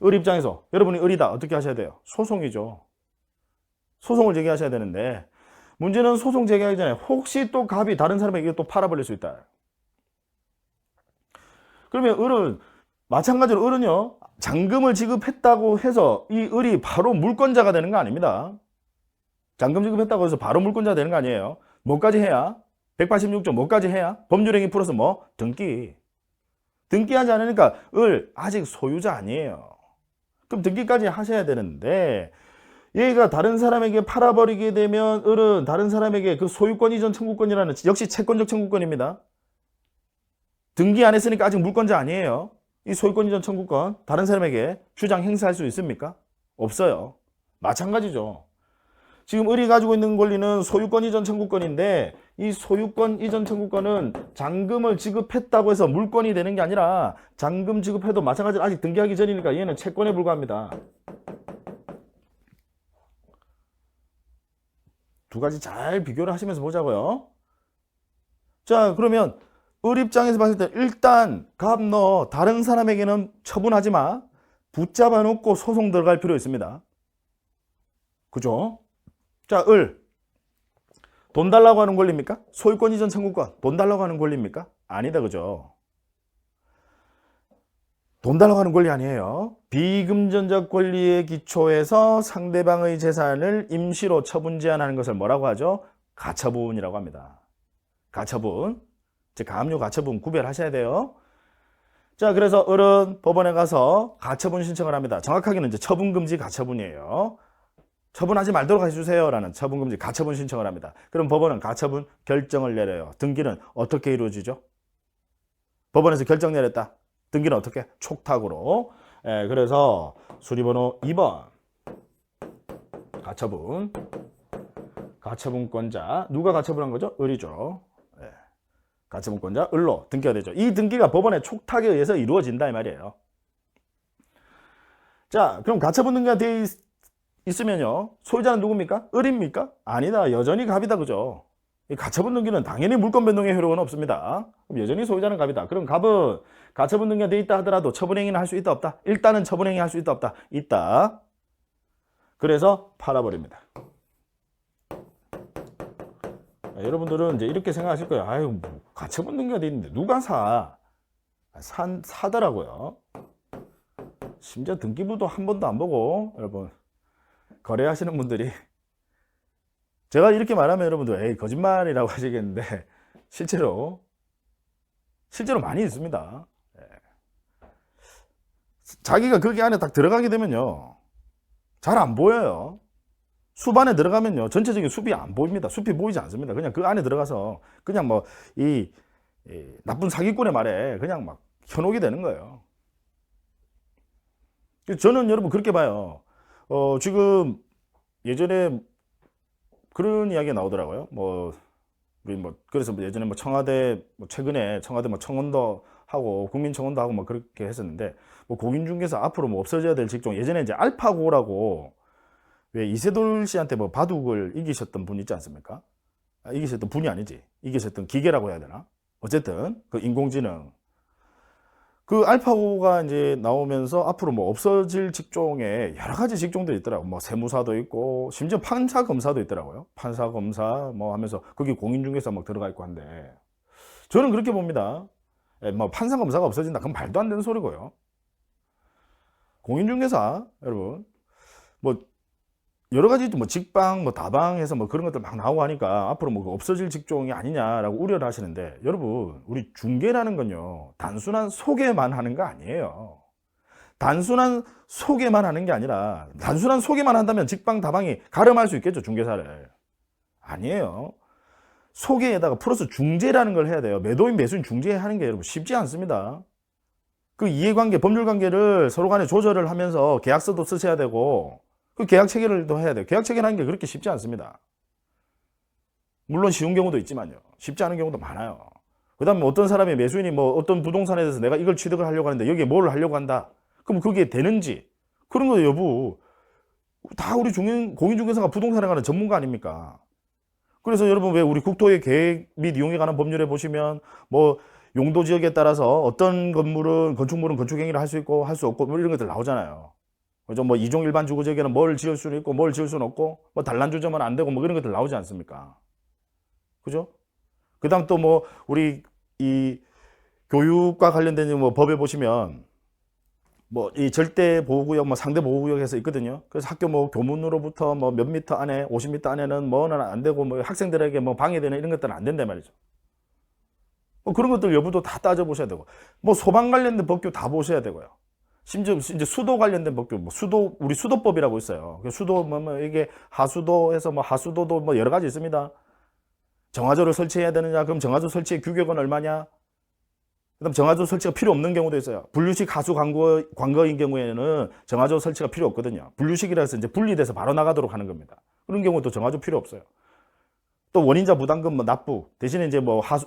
을 입장에서 여러분이 을이다. 어떻게 하셔야 돼요? 소송이죠. 소송을 제기하셔야 되는데 문제는 소송 제기하기 전에 혹시 또 갑이 다른 사람에게 또 팔아버릴 수 있다. 그러면 을은 마찬가지로 을은요, 잔금을 지급했다고 해서 이 을이 바로 물권자가 되는 거 아닙니다. 잔금 지급했다고 해서 바로 물권자가 되는 거 아니에요. 뭐까지 해야? 186조 뭐까지 해야? 법률행위 플러스 뭐? 등기하지 않으니까 을 아직 소유자 아니에요. 그럼 등기까지 하셔야 되는데 얘가 다른 사람에게 팔아버리게 되면 을은 다른 사람에게 그 소유권 이전 청구권이라는 역시 채권적 청구권입니다. 등기 안 했으니까 아직 물권자 아니에요. 이 소유권 이전 청구권 다른 사람에게 주장 행사할 수 있습니까? 없어요. 마찬가지죠. 지금 을이 가지고 있는 권리는 소유권 이전 청구권인데 이 소유권 이전 청구권은 잔금을 지급했다고 해서 물권이 되는 게 아니라 잔금 지급해도 마찬가지로 아직 등기하기 전이니까 얘는 채권에 불과합니다. 두 가지 잘 비교를 하시면서 보자고요. 자, 그러면 을 입장에서 봤을 때 일단 갑 너 다른 사람에게는 처분하지 마. 붙잡아 놓고 소송 들어갈 필요 있습니다. 그죠? 자, 을. 돈 달라고 하는 권리입니까? 소유권 이전 청구권. 돈 달라고 하는 권리입니까? 아니다, 그죠? 돈 달라고 하는 권리 아니에요. 비금전적 권리에 기초해서 상대방의 재산을 임시로 처분 제한하는 것을 뭐라고 하죠? 가처분이라고 합니다. 가처분. 가압류 가처분 구별하셔야 돼요. 자, 그래서 을은 법원에 가서 가처분 신청을 합니다. 정확하게는 이제 처분금지 가처분이에요. 처분하지 말도록 해주세요 라는 처분금지 가처분 신청을 합니다. 그럼 법원은 가처분 결정을 내려요. 등기는 어떻게 이루어지죠? 법원에서 결정 내렸다. 등기는 어떻게? 촉탁으로. 그래서 수리번호 2번 가처분. 가처분권자. 누가 가처분한 거죠? 을이죠. 가처분권자 을로 등기가 되죠. 이 등기가 법원의 촉탁에 의해서 이루어진다 이 말이에요. 자, 그럼 가처분 등기가 되어 있으면요, 소유자는 누굽니까? 을입니까? 아니다. 여전히 갑이다. 그죠? 이 가처분 등기는 당연히 물권 변동의 효력은 없습니다. 그럼 여전히 소유자는 갑이다. 그럼 갑은 가처분 등기가 되어 있다 하더라도 처분행위는 할 수 있다 없다? 일단은 처분행위 할 수 있다 없다? 있다. 그래서 팔아버립니다. 여러분들은 이제 이렇게 생각하실 거예요. 아유, 뭐 가처분 등기가 돼 있는데 누가 사더라고요. 심지어 등기부도 한 번도 안 보고 여러분 거래하시는 분들이, 제가 이렇게 말하면 여러분들 에이 거짓말이라고 하시겠는데 실제로 많이 있습니다. 자기가 거기 안에 딱 들어가게 되면요 잘 안 보여요. 숲 안에 들어가면요 전체적인 숲이 안 보입니다. 숲이 보이지 않습니다. 그냥 그 안에 들어가서 그냥 뭐 이 나쁜 사기꾼의 말에 그냥 막 현혹이 되는 거예요. 저는 여러분 그렇게 봐요. 지금 예전에 그런 이야기가 나오더라고요. 우리 그래서 예전에 청와대, 최근에 청와대 청원도 하고 국민청원도 하고 그렇게 했었는데, 공인중개사 앞으로 없어져야 될 직종, 예전에 이제 알파고라고, 왜 이세돌 씨한테 바둑을 이기셨던 분 있지 않습니까? 이기셨던 분이 아니지. 이기셨던 기계라고 해야 되나? 어쨌든 그 인공지능. 그 알파고가 이제 나오면서 앞으로 없어질 직종에 여러 가지 직종들이 있더라고. 세무사도 있고, 심지어 판사, 검사도 있더라고요. 판사, 검사, 하면서, 거기 공인중개사 들어가 있고 한데, 저는 그렇게 봅니다. 판사, 검사가 없어진다. 그건 말도 안 되는 소리고요. 공인중개사, 여러분, 여러 가지 직방, 다방 해서 그런 것들 막 나오고 하니까 앞으로 없어질 직종이 아니냐라고 우려를 하시는데, 여러분, 우리 중개라는 건요, 단순한 소개만 하는 거 아니에요. 단순한 소개만 하는 게 아니라, 단순한 소개만 한다면 직방, 다방이 가름할 수 있겠죠, 중개사를. 아니에요. 소개에다가 플러스 중재라는 걸 해야 돼요. 매도인, 매수인 중재하는 게 여러분 쉽지 않습니다. 그 이해관계, 법률관계를 서로 간에 조절을 하면서 계약서도 쓰셔야 되고, 그 계약 체결을 또 해야 돼요. 계약 체결하는 게 그렇게 쉽지 않습니다. 물론 쉬운 경우도 있지만요. 쉽지 않은 경우도 많아요. 그 다음에 어떤 사람이 매수인이 어떤 부동산에 대해서 내가 이걸 취득을 하려고 하는데 여기에 뭘 하려고 한다. 그럼 그게 되는지. 그런 거 여부. 다 우리 공인중개사가 부동산에 관한 전문가 아닙니까? 그래서 여러분 왜 우리 국토의 계획 및 이용에 관한 법률에 보시면 용도 지역에 따라서 어떤 건물은 건축행위를 할 수 있고 할 수 없고 이런 것들 나오잖아요. 그죠? 이종 일반 주거 지역에는 뭘 지을 수는 있고 뭘 지을 수는 없고 단란주점은 안 되고 이런 것들 나오지 않습니까? 그죠? 그다음 또 우리 이 교육과 관련된 법에 보시면 이 절대 보호구역 상대 보호구역에서 있거든요. 그래서 학교 교문으로부터 몇 미터 안에 50미터 안에는 뭐는 안 되고 학생들에게 방해되는 이런 것들은 안 된단 말이죠. 그런 것들 여부도 다 따져보셔야 되고 소방 관련된 법규 다 보셔야 되고요. 심지어 이제 수도 관련된 법규, 우리 수도법이라고 있어요. 수도, 이게 하수도에서 하수도도 여러 가지 있습니다. 정화조를 설치해야 되느냐, 그럼 정화조 설치의 규격은 얼마냐? 그 다음 정화조 설치가 필요 없는 경우도 있어요. 분류식 하수 광거인 경우에는 정화조 설치가 필요 없거든요. 분류식이라 해서 이제 분리돼서 바로 나가도록 하는 겁니다. 그런 경우도 정화조 필요 없어요. 또 원인자 부담금 납부 대신에 이제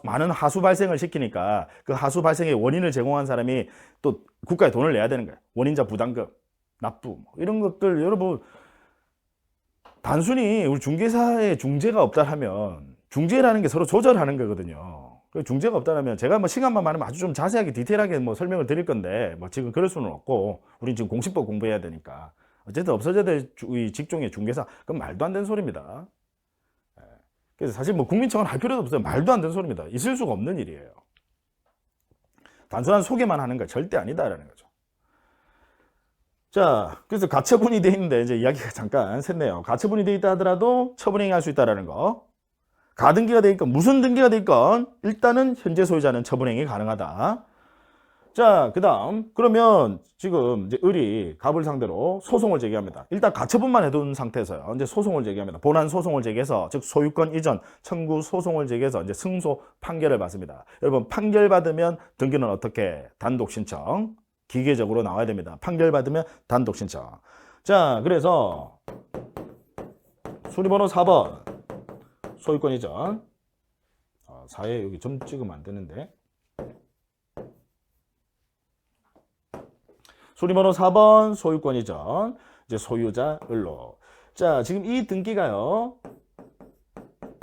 많은 하수 발생을 시키니까 그 하수 발생의 원인을 제공한 사람이 또 국가에 돈을 내야 되는 거예요. 원인자 부담금 납부 이런 것들 여러분 단순히 우리 중개사에 중재가 없다 하면 중재라는 게 서로 조절하는 거거든요. 중재가 없다면 제가 시간만 많으면 아주 좀 자세하게 디테일하게 설명을 드릴 건데 지금 그럴 수는 없고 우리 지금 공시법 공부해야 되니까 어쨌든 없어져야 될 직종의 중개사 그건 말도 안 되는 소리입니다. 그래서 사실 국민청원 할 필요도 없어요. 말도 안 되는 소리입니다. 있을 수가 없는 일이에요. 단순한 소개만 하는 거 절대 아니다라는 거죠. 자, 그래서 가처분이 돼 있는데 이제 이야기가 잠깐 샜네요. 가처분이 돼 있다 하더라도 처분행위할 수 있다라는 거. 가등기가 돼 있건 무슨 등기가 돼 있건 일단은 현재 소유자는 처분행위 가능하다. 자, 그 다음 그러면 지금 이제 을이 갑을 상대로 소송을 제기합니다. 일단 가처분만 해둔 상태에서요. 이제 소송을 제기합니다. 본안 소송을 제기해서 즉 소유권 이전 청구 소송을 제기해서 이제 승소 판결을 받습니다. 여러분 판결 받으면 등기는 어떻게 단독 신청 기계적으로 나와야 됩니다. 판결 받으면 단독 신청. 자, 그래서 수리번호 4번 소유권 이전. 4에 여기 점 찍으면 안 되는데. 수리번호 4번 소유권 이전. 이제 소유자 을로. 자, 지금 이 등기가요.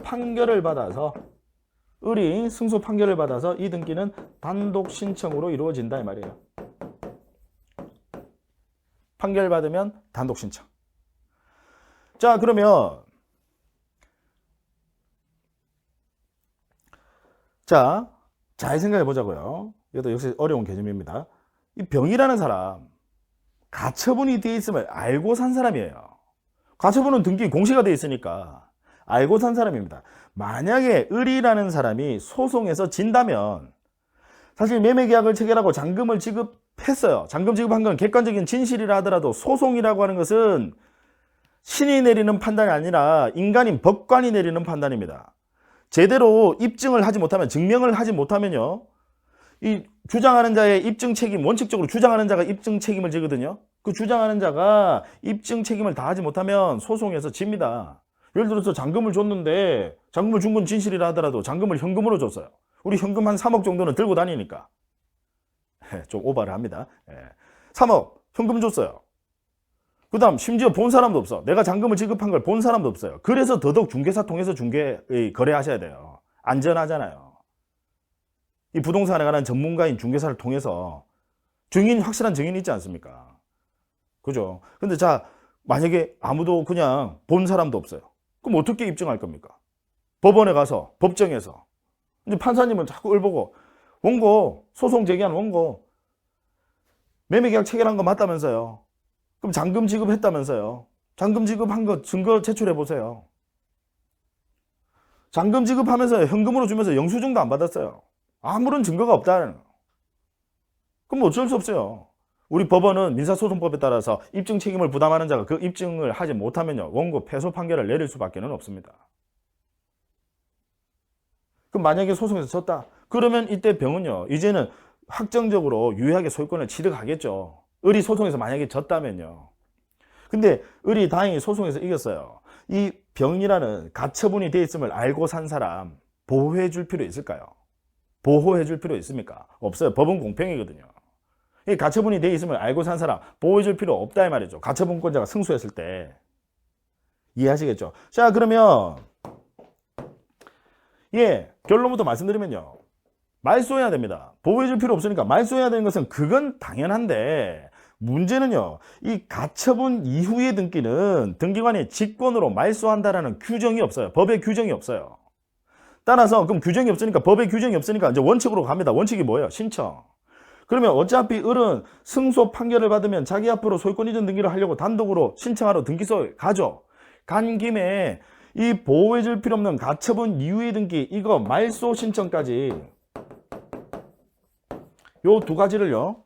판결을 받아서 을이 승소 판결을 받아서 이 등기는 단독 신청으로 이루어진다 이 말이에요. 판결 받으면 단독 신청. 자, 그러면 자, 잘 생각해 보자고요. 이것도 역시 어려운 개념입니다. 이 병이라는 사람, 가처분이 되어 있음을 알고 산 사람이에요. 가처분은 등기 공시가 되어 있으니까 알고 산 사람입니다. 만약에 을이라는 사람이 소송에서 진다면 사실 매매계약을 체결하고 잔금을 지급했어요. 잔금 지급한 건 객관적인 진실이라 하더라도 소송이라고 하는 것은 신이 내리는 판단이 아니라 인간인 법관이 내리는 판단입니다. 제대로 입증을 하지 못하면, 증명을 하지 못하면요, 이 주장하는 자의 입증 책임, 원칙적으로 주장하는 자가 입증 책임을 지거든요. 그 주장하는 자가 입증 책임을 다하지 못하면 소송에서 집니다. 예를 들어서 잔금을 줬는데, 잔금을 준 건 진실이라 하더라도 잔금을 현금으로 줬어요. 우리 현금 한 3억 정도는 들고 다니니까. 좀 오바를 합니다. 3억 현금 줬어요. 그 다음 심지어 본 사람도 없어. 내가 잔금을 지급한 걸 본 사람도 없어요. 그래서 더더욱 중개사 통해서 거래하셔야 돼요. 안전하잖아요. 이 부동산에 관한 전문가인 중개사를 통해서 확실한 증인이 있지 않습니까? 그죠? 근데 자, 만약에 아무도 그냥 본 사람도 없어요. 그럼 어떻게 입증할 겁니까? 법원에 가서, 법정에서. 이제 판사님은 자꾸 을보고, 원고, 소송 제기한 원고, 매매계약 체결한 거 맞다면서요. 그럼 잔금 지급했다면서요. 잔금 지급한 거 증거 제출해 보세요. 잔금 지급하면서 현금으로 주면서 영수증도 안 받았어요. 아무런 증거가 없다는 거. 그럼 어쩔 수 없어요. 우리 법원은 민사소송법에 따라서 입증 책임을 부담하는 자가 그 입증을 하지 못하면요, 원고 패소 판결을 내릴 수밖에 없습니다. 그럼 만약에 소송에서 졌다. 그러면 이때 병은요, 이제는 확정적으로 유효하게 소유권을 취득하겠죠. 을이 소송에서 만약에 졌다면요. 근데 을이 다행히 소송에서 이겼어요. 이 병이라는 가처분이 돼 있음을 알고 산 사람 보호해 줄 필요 있을까요? 보호해 줄 필요 있습니까? 없어요. 법은 공평이거든요. 이 가처분이 돼 있음을 알고 산 사람 보호해 줄 필요 없다 이 말이죠. 가처분권자가 승소했을 때. 이해하시겠죠? 자, 그러면 결론부터 말씀드리면요, 말소해야 됩니다. 보호해 줄 필요 없으니까 말소해야 되는 것은 그건 당연한데, 문제는요, 이 가처분 이후의 등기는 등기관이 직권으로 말소한다라는 규정이 없어요. 법에 규정이 없어요. 따라서 그럼 규정이 없으니까, 법에 규정이 없으니까 이제 원칙으로 갑니다. 원칙이 뭐예요? 신청. 그러면 어차피 을은 승소 판결을 받으면 자기 앞으로 소유권 이전 등기를 하려고 단독으로 신청하러 등기소에 가죠. 간 김에 이 보호해 줄 필요 없는 가처분 이후의 등기, 이거 말소 신청까지 요 두 가지를요,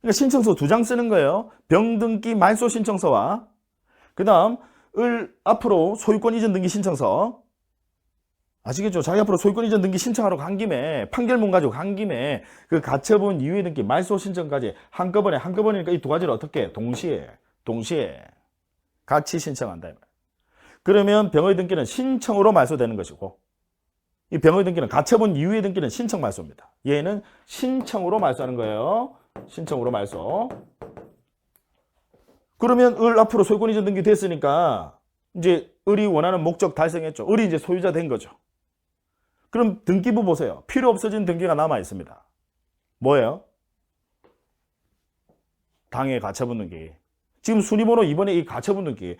그러니까 신청서 2장 쓰는 거예요. 병등기 말소 신청서와 그 다음 을 앞으로 소유권 이전 등기 신청서. 아시겠죠? 자기 앞으로 소유권 이전 등기 신청하러 간 김에, 판결문 가지고 간 김에 그 가처분 이후의 등기 말소 신청까지 한꺼번이니까 이 두 가지를 어떻게 동시에 같이 신청한다. 그러면 병의 등기는 신청으로 말소되는 것이고, 이 병의 등기는 가처분 이후의 등기는 신청 말소입니다. 얘는 신청으로 말소하는 거예요. 신청으로 말소. 그러면 을 앞으로 소유권 이전 등기 됐으니까 이제 을이 원하는 목적 달성했죠. 을이 이제 소유자 된 거죠. 그럼 등기부 보세요. 필요 없어진 등기가 남아 있습니다. 뭐예요? 당해 가처분 등기. 지금 순위번호 2번에 이 가처분 등기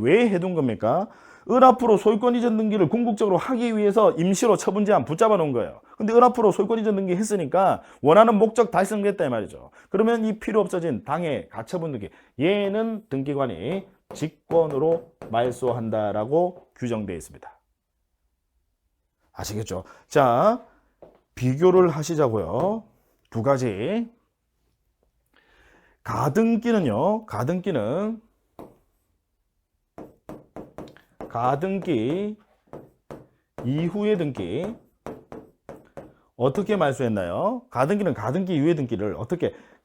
왜 해둔 겁니까? 을 앞으로 소유권 이전 등기를 궁극적으로 하기 위해서 임시로 처분 제한 붙잡아 놓은 거예요. 근데 을 앞으로 소유권 이전 등기 했으니까 원하는 목적 달성됐다 이 말이죠. 그러면 이 필요 없어진 당해 가처분 등기, 얘는 등기관이 직권으로 말소한다라고 규정되어 있습니다. 아시겠죠? 자, 비교를 하시자고요. 두 가지. 가등기는요, 가등기 이후의 등기 어떻게 말소했나요? 가등기는 가등기 이후의 등기를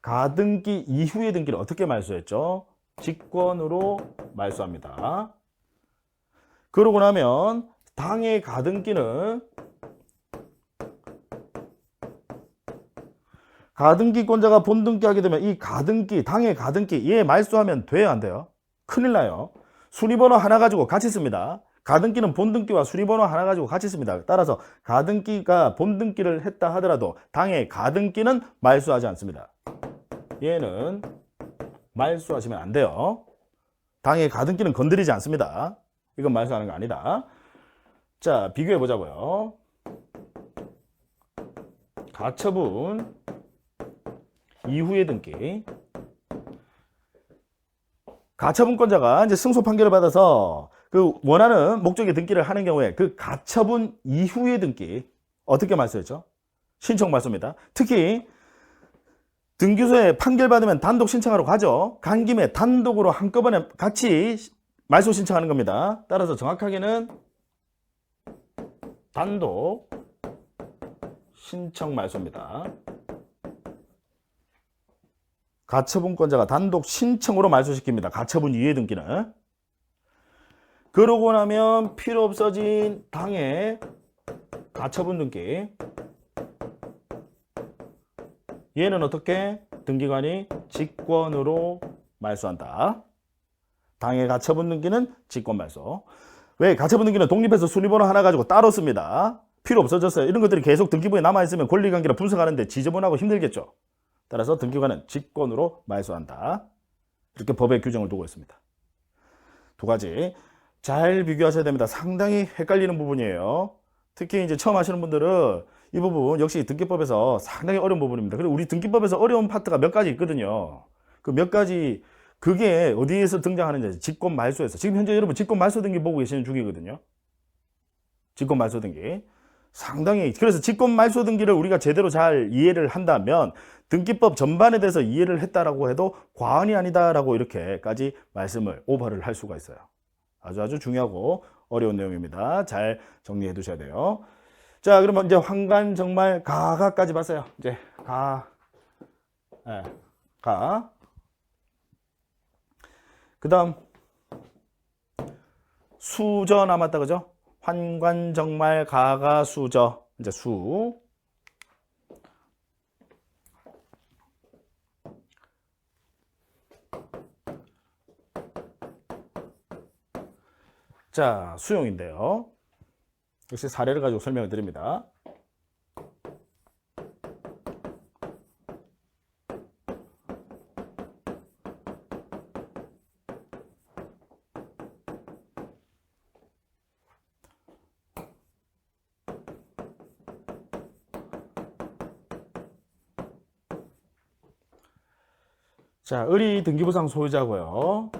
가등기 이후의 등기를 어떻게 말소했죠? 직권으로 말소합니다. 그러고 나면 당해 가등기는 가등기권자가 본등기하게 되면 이 가등기, 당해 가등기 얘 말소하면 돼요, 안 돼요? 큰일 나요. 순위번호 하나 가지고 같이 씁니다. 가등기는 본등기와 순위번호 하나 가지고 같이 씁니다. 따라서 가등기가 본등기를 했다 하더라도 당해 가등기는 말소하지 않습니다. 얘는 말소하시면 안 돼요. 당해 가등기는 건드리지 않습니다. 이건 말소하는 거 아니다. 자, 비교해 보자고요. 가처분 이후의 등기. 가처분권자가 이제 승소 판결을 받아서 그 원하는 목적의 등기를 하는 경우에 그 가처분 이후의 등기 어떻게 말소했죠? 신청 말소입니다. 특히 등기소에 판결받으면 단독 신청하러 가죠. 간 김에 단독으로 한꺼번에 같이 말소 신청하는 겁니다. 따라서 정확하게는 단독 신청 말소입니다. 가처분권자가 단독 신청으로 말소시킵니다. 가처분 이해 등기는. 그러고 나면 필요 없어진 당의 가처분 등기. 얘는 어떻게? 등기관이 직권으로 말소한다. 당의 가처분 등기는 직권 말소. 왜? 가처분 등기는 독립해서 순위번호 하나 가지고 따로 씁니다. 필요 없어졌어요. 이런 것들이 계속 등기부에 남아있으면 권리관계를 분석하는데 지저분하고 힘들겠죠. 따라서 등기관은 직권으로 말소한다. 이렇게 법의 규정을 두고 있습니다. 두 가지 잘 비교하셔야 됩니다. 상당히 헷갈리는 부분이에요. 특히 이제 처음 하시는 분들은 이 부분 역시 등기법에서 상당히 어려운 부분입니다. 그리고 우리 등기법에서 어려운 파트가 몇 가지 있거든요. 그 몇 가지 그게 어디에서 등장하는지 직권 말소에서 지금 현재 여러분 직권 말소 등기 보고 계시는 중이거든요. 직권 말소 등기 상당히 그래서 직권 말소 등기를 우리가 제대로 잘 이해를 한다면 등기법 전반에 대해서 이해를 했다라고 해도 과언이 아니다라고 이렇게까지 말씀을 오버를 할 수가 있어요. 아주 중요하고 어려운 내용입니다. 잘 정리해 두셔야 돼요. 자, 그러면 이제 환관 정말 가가까지 봤어요. 이제 가. 그다음 수저 남았다 그죠? 환관 정말 가가 수저. 이제 수. 자, 수용인데요. 역시 사례를 가지고 설명을 드립니다. 자, 의리 등기부상 소유자고요.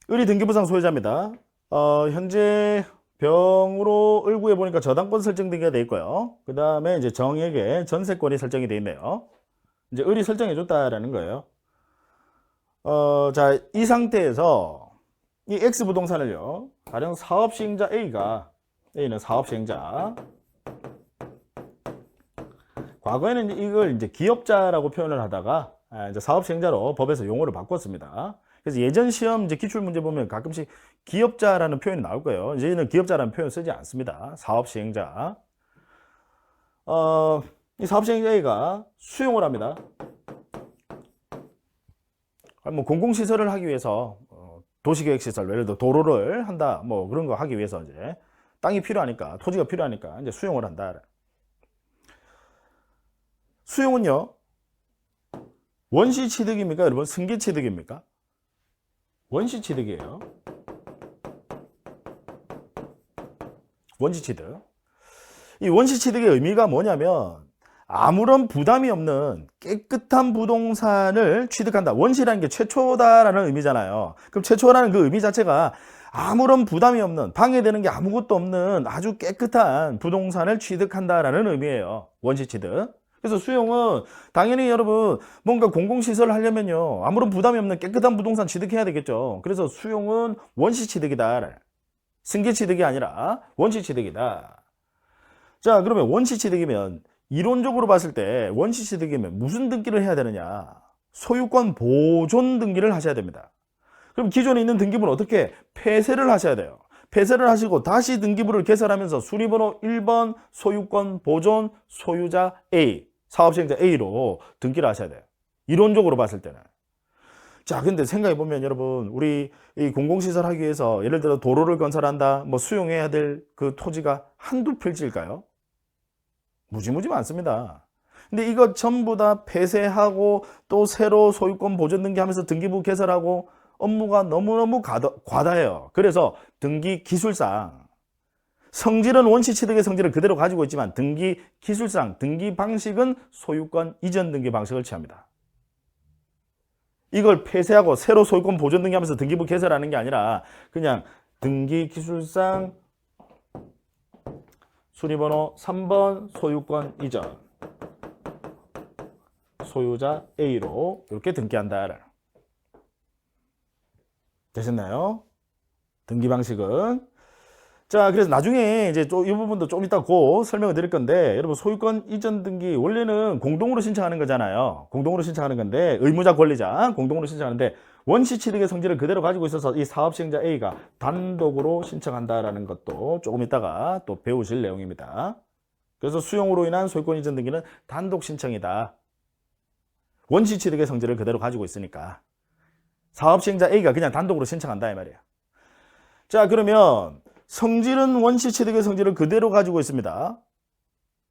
의리 등기부상 소유자입니다. 현재 병으로 을구에 보니까 저당권 설정되게 돼 있고요. 그 다음에 이제 정에게 전세권이 설정이 돼 있네요. 이제 을이 설정해 줬다라는 거예요. 자, 이 상태에서 이 X 부동산을요, 가령 사업시행자 A는 사업시행자. 과거에는 이걸 이제 기업자라고 표현을 하다가 이제 사업시행자로 법에서 용어를 바꿨습니다. 그래서 예전 시험 이제 기출문제 보면 가끔씩 기업자라는 표현이 나올 거예요. 이제는 기업자라는 표현 쓰지 않습니다. 사업시행자. 이 사업시행자 A가 수용을 합니다. 뭐 공공시설을 하기 위해서 도시계획시설, 예를 들어 도로를 한다, 뭐 그런 거 하기 위해서 이제 땅이 필요하니까, 토지가 필요하니까 이제 수용을 한다. 수용은요, 원시취득입니까? 여러분, 승계취득입니까? 원시취득이에요. 원시취득. 이 원시취득의 의미가 뭐냐면 아무런 부담이 없는 깨끗한 부동산을 취득한다. 원시라는 게 최초다라는 의미잖아요. 그럼 최초라는 그 의미 자체가 아무런 부담이 없는, 방해되는 게 아무것도 없는 아주 깨끗한 부동산을 취득한다라는 의미예요. 원시취득. 그래서 수용은 당연히 여러분 뭔가 공공시설을 하려면요, 아무런 부담이 없는 깨끗한 부동산 취득해야 되겠죠. 그래서 수용은 원시취득이다. 승계취득이 아니라 원시취득이다. 자, 그러면 원시취득이면 이론적으로 봤을 때 원시취득이면 무슨 등기를 해야 되느냐? 소유권 보존 등기를 하셔야 됩니다. 그럼 기존에 있는 등기부는 어떻게? 폐쇄를 하셔야 돼요. 폐쇄를 하시고 다시 등기부를 개설하면서 순위번호 1번 소유권 보존 소유자 A, 사업시행자 A로 등기를 하셔야 돼요. 이론적으로 봤을 때는. 자, 근데 생각해 보면 여러분, 우리 이 공공시설 하기 위해서 예를 들어 도로를 건설한다, 뭐 수용해야 될 그 토지가 한두 필지일까요? 무지무지 많습니다. 근데 이거 전부 다 폐쇄하고 또 새로 소유권 보존 등기하면서 등기부 개설하고 업무가 너무너무 과다해요. 그래서 등기 기술상 성질은 원시 취득의 성질을 그대로 가지고 있지만 등기 기술상 등기 방식은 소유권 이전 등기 방식을 취합니다. 이걸 폐쇄하고 새로 소유권 보존 등기하면서 등기부 개설하는 게 아니라 그냥 등기 기술상 순위번호 3번 소유권 이전 소유자 A로 이렇게 등기한다. 되셨나요? 등기 방식은. 자, 그래서 나중에 이제 이 부분도 좀 이따 설명을 드릴 건데, 여러분 소유권 이전 등기 원래는 공동으로 신청하는 거잖아요. 공동으로 신청하는 건데, 의무자 권리자 공동으로 신청하는데 원시 취득의 성질을 그대로 가지고 있어서 이 사업 시행자 A가 단독으로 신청한다라는 것도 조금 이따가 또 배우실 내용입니다. 그래서 수용으로 인한 소유권 이전 등기는 단독 신청이다. 원시 취득의 성질을 그대로 가지고 있으니까 사업 시행자 A가 그냥 단독으로 신청한다 이 말이에요. 자, 그러면 성질은 원시 취득의 성질을 그대로 가지고 있습니다.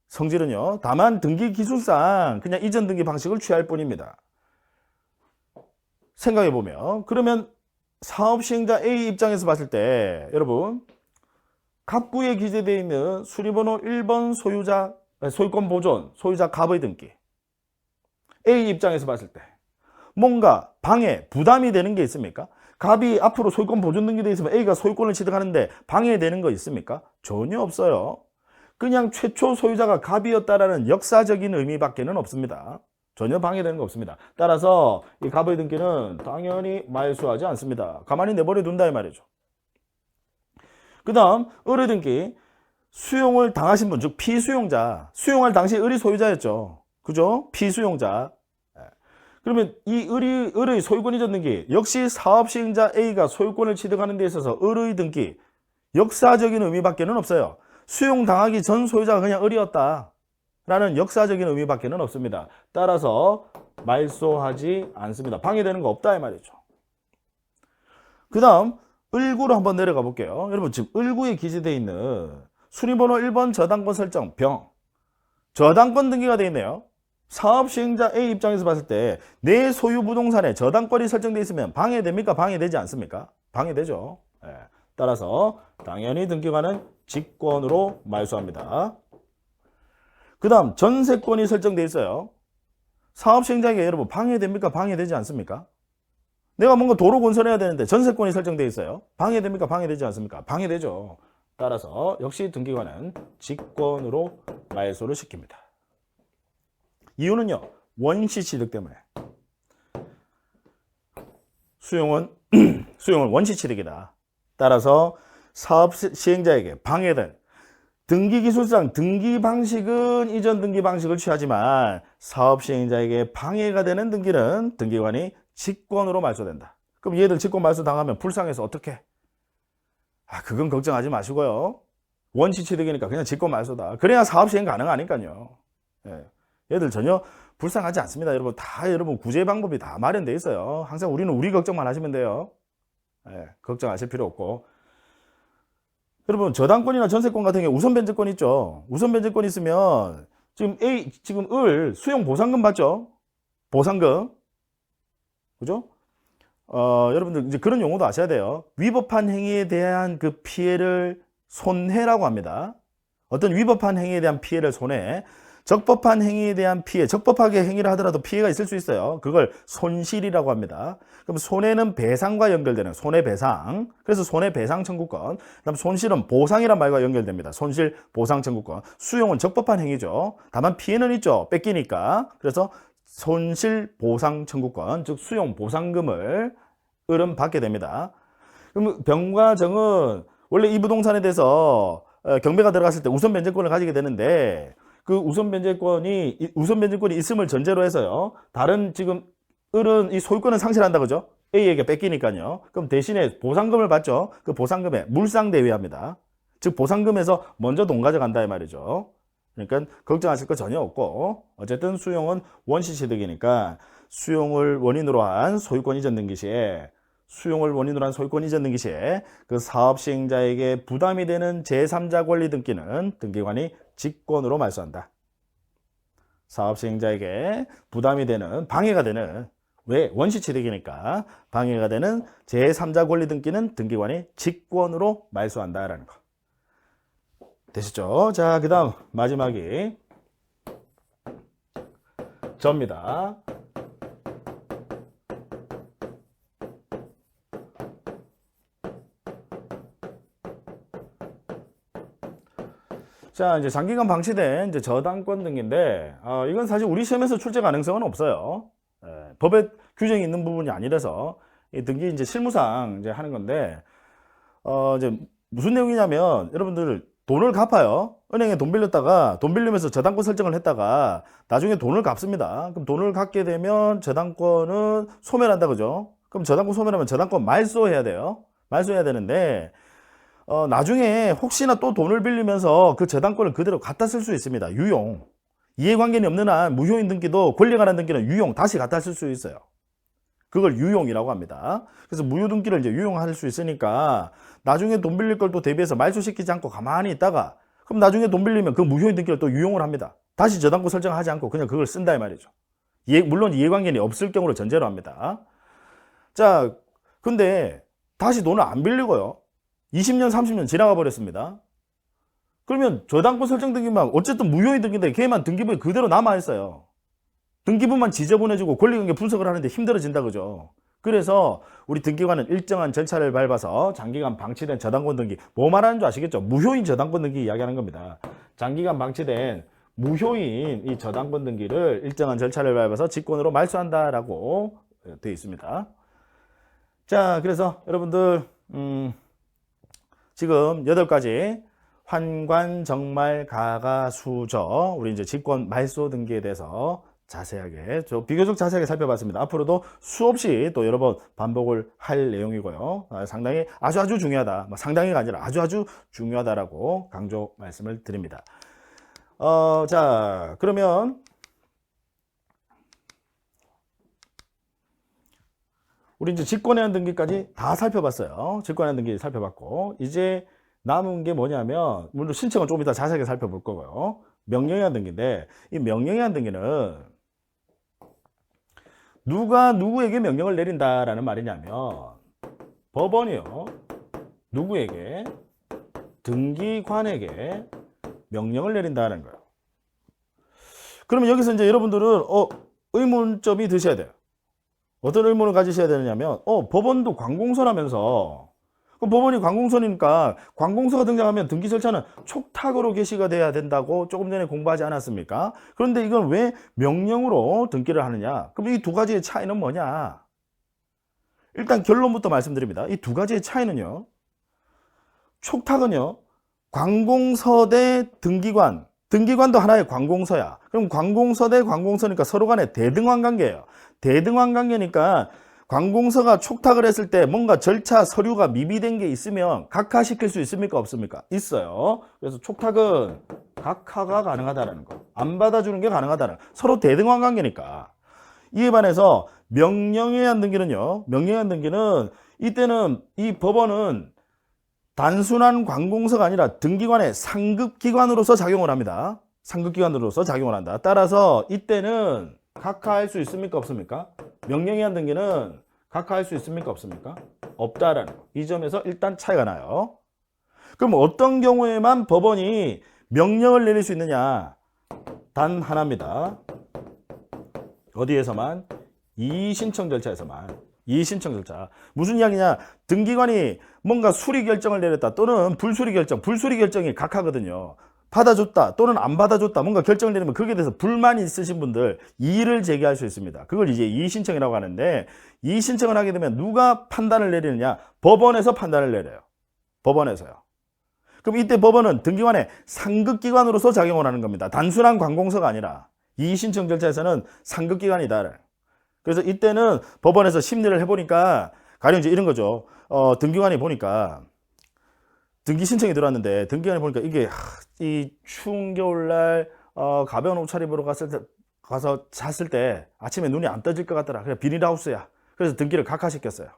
성질은요. 다만 등기 기술상 그냥 이전 등기 방식을 취할 뿐입니다. 생각해 보면 그러면 사업 시행자 A 입장에서 봤을 때 여러분 갑구에 기재되어 있는 수리번호 1번 소유권 보존 소유자 갑의 등기 A 입장에서 봤을 때 뭔가 방해, 부담이 되는 게 있습니까? 갑이 앞으로 소유권 보존 등기되어 있으면 A가 소유권을 취득하는데 방해되는 거 있습니까? 전혀 없어요. 그냥 최초 소유자가 갑이었다라는 역사적인 의미밖에는 없습니다. 전혀 방해되는 거 없습니다. 따라서 이 갑의 등기는 당연히 말소하지 않습니다. 가만히 내버려 둔다 이 말이죠. 그 다음 을의 등기 수용을 당하신 분, 즉 피수용자, 수용할 당시 을이 소유자였죠. 그죠? 피수용자. 그러면 이 을의 소유권 이전 등기 역시 사업 시행자 A가 소유권을 취득하는 데 있어서 을의 등기 역사적인 의미밖에는 없어요. 수용당하기 전 소유자가 그냥 을이었다 라는 역사적인 의미밖에는 없습니다. 따라서 말소하지 않습니다. 방해되는 거 없다 이 말이죠. 그 다음 을구로 한번 내려가 볼게요. 여러분 지금 을구에 기재되어 있는 순위번호 1번 저당권 설정 병 저당권 등기가 되어 있네요. 사업 시행자 A 입장에서 봤을 때 내 소유 부동산에 저당권이 설정되어 있으면 방해됩니까? 방해되지 않습니까? 방해되죠. 예. 따라서 당연히 등기관은 직권으로 말소합니다. 그 다음 전세권이 설정되어 있어요. 사업 시행자에게 여러분 방해됩니까? 방해되지 않습니까? 내가 뭔가 도로 건설해야 되는데 전세권이 설정되어 있어요. 방해됩니까? 방해되지 않습니까? 방해되죠. 따라서 역시 등기관은 직권으로 말소를 시킵니다. 이유는요. 원시 취득 때문에. 수용은 원시 취득이다. 따라서 사업 시행자에게 방해된 등기 기술상 등기 방식은 이전 등기 방식을 취하지만 사업 시행자에게 방해가 되는 등기는 등기관이 직권으로 말소된다. 그럼 얘들 직권 말소 당하면 불쌍해서 어떻게? 그건 걱정하지 마시고요. 원시 취득이니까 그냥 직권 말소다. 그래야 사업 시행 가능하니까요. 예. 얘들 전혀 불쌍하지 않습니다. 여러분 여러분 구제 방법이 다 마련되어 있어요. 항상 우리는 우리 걱정만 하시면 돼요. 예, 걱정하실 필요 없고. 여러분 저당권이나 전세권 같은 경우 우선 변제권 있죠. 우선 변제권 있으면 지금 을 수용 보상금 받죠. 보상금. 그죠? 여러분들 이제 그런 용어도 아셔야 돼요. 위법한 행위에 대한 그 피해를 손해라고 합니다. 어떤 위법한 행위에 대한 피해를 손해. 적법한 행위에 대한 피해, 적법하게 행위를 하더라도 피해가 있을 수 있어요. 그걸 손실이라고 합니다. 그럼 손해는 배상과 연결되는 손해배상. 그래서 손해배상 청구권. 그다음 손실은 보상이란 말과 연결됩니다. 손실 보상 청구권. 수용은 적법한 행위죠. 다만 피해는 있죠. 뺏기니까. 그래서 손실 보상 청구권, 즉 수용 보상금을 을은 받게 됩니다. 그럼 병과 정은 원래 이 부동산에 대해서 경매가 들어갔을 때 우선 변제권을 가지게 되는데 그 우선 변제권이 있음을 전제로 해서요. 다른 지금 을은 이 소유권을 상실한다 그죠? A에게 뺏기니까요. 그럼 대신에 보상금을 받죠. 그 보상금에 물상대위합니다. 즉 보상금에서 먼저 돈 가져간다 이 말이죠. 그러니까 걱정하실 거 전혀 없고 어쨌든 수용은 원시 취득이니까 수용을 원인으로 한 소유권 이전 등기 시에 그 사업 시행자에게 부담이 되는 제3자 권리 등기는 등기관이 직권으로 말소한다. 사업 시행자에게 부담이 되는, 방해가 되는, 왜? 원시취득이니까 방해가 되는 제3자 권리 등기는 등기관이 직권으로 말소한다라는 거. 되셨죠? 자, 그 다음 마지막이 접니다. 자, 이제 장기간 방치된 이제 저당권 등기인데, 이건 사실 우리 시험에서 출제 가능성은 없어요. 법에 규정이 있는 부분이 아니라서 이 등기 이제 실무상 이제 하는 건데, 이제 무슨 내용이냐면 여러분들 돈을 갚아요. 은행에 돈 빌렸다가 돈 빌리면서 저당권 설정을 했다가 나중에 돈을 갚습니다. 그럼 돈을 갚게 되면 저당권은 소멸한다, 그죠? 그럼 저당권 소멸하면 저당권 말소해야 돼요. 말소해야 되는데 나중에 혹시나 또 돈을 빌리면서 그 저당권을 그대로 갖다 쓸 수 있습니다. 유용. 이해관계는 없는 한 무효인 등기도 권리관한 등기는 유용 다시 갖다 쓸 수 있어요. 그걸 유용이라고 합니다. 그래서 무효 등기를 이제 유용할 수 있으니까 나중에 돈 빌릴 걸 또 대비해서 말소시키지 않고 가만히 있다가 그럼 나중에 돈 빌리면 그 무효인 등기를 또 유용을 합니다. 다시 저당권 설정하지 않고 그냥 그걸 쓴다 이 말이죠. 물론 이해관계는 없을 경우를 전제로 합니다. 자, 근데 다시 돈을 안 빌리고요. 20년, 30년 지나가 버렸습니다. 그러면 저당권 설정 등기만 어쨌든 무효인 등기인데 걔만 등기부에 그대로 남아있어요. 등기부만 지저분해지고 권리관계 분석을 하는데 힘들어진다, 그죠? 그래서 우리 등기관은 일정한 절차를 밟아서 장기간 방치된 저당권 등기, 뭐 말하는 줄 아시겠죠? 무효인 저당권 등기 이야기하는 겁니다. 장기간 방치된 무효인 이 저당권 등기를 일정한 절차를 밟아서 직권으로 말소한다라고 되어 있습니다. 자, 그래서 여러분들 지금 8가지 환관, 정말, 가가, 수저, 우리 이제 직권 말소 등기에 대해서 자세하게, 비교적 자세하게 살펴봤습니다. 앞으로도 수없이 또 여러 번 반복을 할 내용이고요. 상당히 아주 중요하다. 상당히가 아니라 아주 중요하다라고 강조 말씀을 드립니다. 자, 그러면 우리 이제 직권해한 등기까지 다 살펴봤어요. 직권해한 등기 살펴봤고, 이제 남은 게 뭐냐면, 물론 신청은 조금 이따 자세하게 살펴볼 거고요. 명령해한 등기인데, 이 명령해한 등기는 누가 누구에게 명령을 내린다라는 말이냐면, 법원이요, 누구에게? 등기관에게 명령을 내린다는 거예요. 그러면 여기서 이제 여러분들은 의문점이 드셔야 돼요. 어떤 의문을 가지셔야 되느냐면 법원도 관공서라면서, 그럼 법원이 관공서니까 관공서가 등장하면 등기 절차는 촉탁으로 개시가 돼야 된다고 조금 전에 공부하지 않았습니까? 그런데 이건 왜 명령으로 등기를 하느냐? 그럼 이 두 가지의 차이는 뭐냐? 일단 결론부터 말씀드립니다. 이 두 가지의 차이는요, 촉탁은요, 관공서 대 등기관, 등기관도 하나의 관공서야. 그럼 관공서 대 관공서니까 서로 간에 대등환 관계예요. 대등환 관계니까 관공서가 촉탁을 했을 때 뭔가 절차 서류가 미비된 게 있으면 각하시킬 수 있습니까? 없습니까? 있어요. 그래서 촉탁은 각하가 가능하다는 거, 안 받아주는 게 가능하다는 거. 서로 대등환 관계니까. 이에 반해서 명령해한 등기는요, 명령해한 등기는 이때는 이 법원은 단순한 관공서가 아니라 등기관의 상급기관으로서 작용을 합니다. 상급기관으로서 작용을 한다. 따라서 이때는 각하할 수 있습니까? 없습니까? 명령해한 등기는 각하할 수 있습니까? 없습니까? 없다라는 거. 이 점에서 일단 차이가 나요. 그럼 어떤 경우에만 법원이 명령을 내릴 수 있느냐? 단 하나입니다. 어디에서만? 이의신청 절차에서만. 이의신청 절차. 무슨 이야기냐? 등기관이 뭔가 수리 결정을 내렸다 또는 불수리 결정이 각하거든요. 받아줬다 또는 안 받아줬다 뭔가 결정을 내리면 거기에 대해서 불만이 있으신 분들 이의를 제기할 수 있습니다. 그걸 이제 이의신청이라고 하는데, 이의신청을 하게 되면 누가 판단을 내리느냐? 법원에서 판단을 내려요. 법원에서요. 그럼 이때 법원은 등기관의 상급기관으로서 작용을 하는 겁니다. 단순한 관공서가 아니라 이의신청 절차에서는 상급기관이다. 그래서 이때는 법원에서 심리를 해보니까 가령 이제 이런 거죠. 등기관이 보니까 등기 신청이 들어왔는데 등기관이 보니까 이게 이 추운 겨울날 가벼운 옷차림으로 갔을 때 가서 잤을 때 아침에 눈이 안 떠질 것 같더라. 그래, 비닐하우스야. 그래서 등기를 각하시켰어요.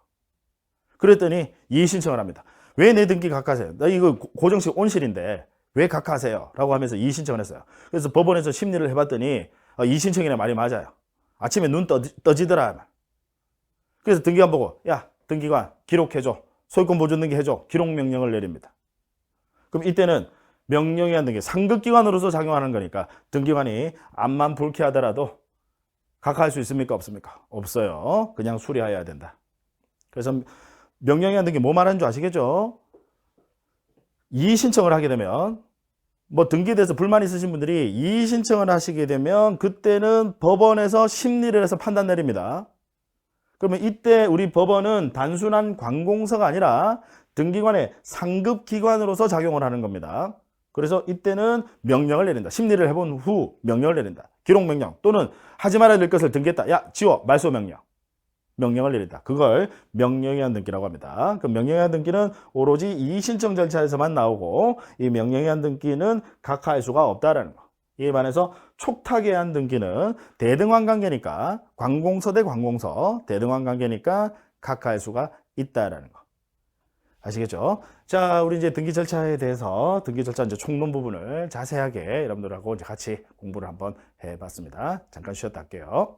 그랬더니 이의 신청을 합니다. 왜 내 등기 각하세요? 나 이거 고정식 온실인데 왜 각하세요? 라고 하면서 이의 신청을 했어요. 그래서 법원에서 심리를 해봤더니 이의 신청이랑 말이 맞아요. 아침에 눈 떠지더라. 그래서 등기관 보고 야 등기관 기록해줘. 소유권 보존 등기 해줘. 기록 명령을 내립니다. 그럼 이때는 명령이란 등기 상급기관으로서 작용하는 거니까 등기관이 앞만 불쾌하더라도 각하할 수 있습니까? 없습니까? 없어요. 그냥 수리해야 된다. 그래서 명령이란 등기 뭐 말하는 줄 아시겠죠? 이의 신청을 하게 되면 뭐 등기에 대해서 불만 있으신 분들이 이의 신청을 하시게 되면 그때는 법원에서 심리를 해서 판단 내립니다. 그러면 이때 우리 법원은 단순한 관공서가 아니라 등기관의 상급기관으로서 작용을 하는 겁니다. 그래서 이때는 명령을 내린다. 심리를 해본 후 명령을 내린다. 기록명령 또는 하지 말아야 될 것을 등기했다. 야 지워 말소명령. 명령을 내린다. 그걸 명령에 의한 등기라고 합니다. 그 명령에 의한 등기는 오로지 이의 신청 절차에서만 나오고 이 명령에 의한 등기는 각하할 수가 없다라는 거. 이에 반해서 촉탁에 의한 등기는 대등한 관계니까 관공서 대 관공서 대등한 관계니까 각하할 수가 있다라는 거. 아시겠죠? 자, 우리 이제 등기 절차에 대해서 등기 절차 이제 총론 부분을 자세하게 여러분들하고 이제 같이 공부를 한번 해봤습니다. 잠깐 쉬었다 할게요.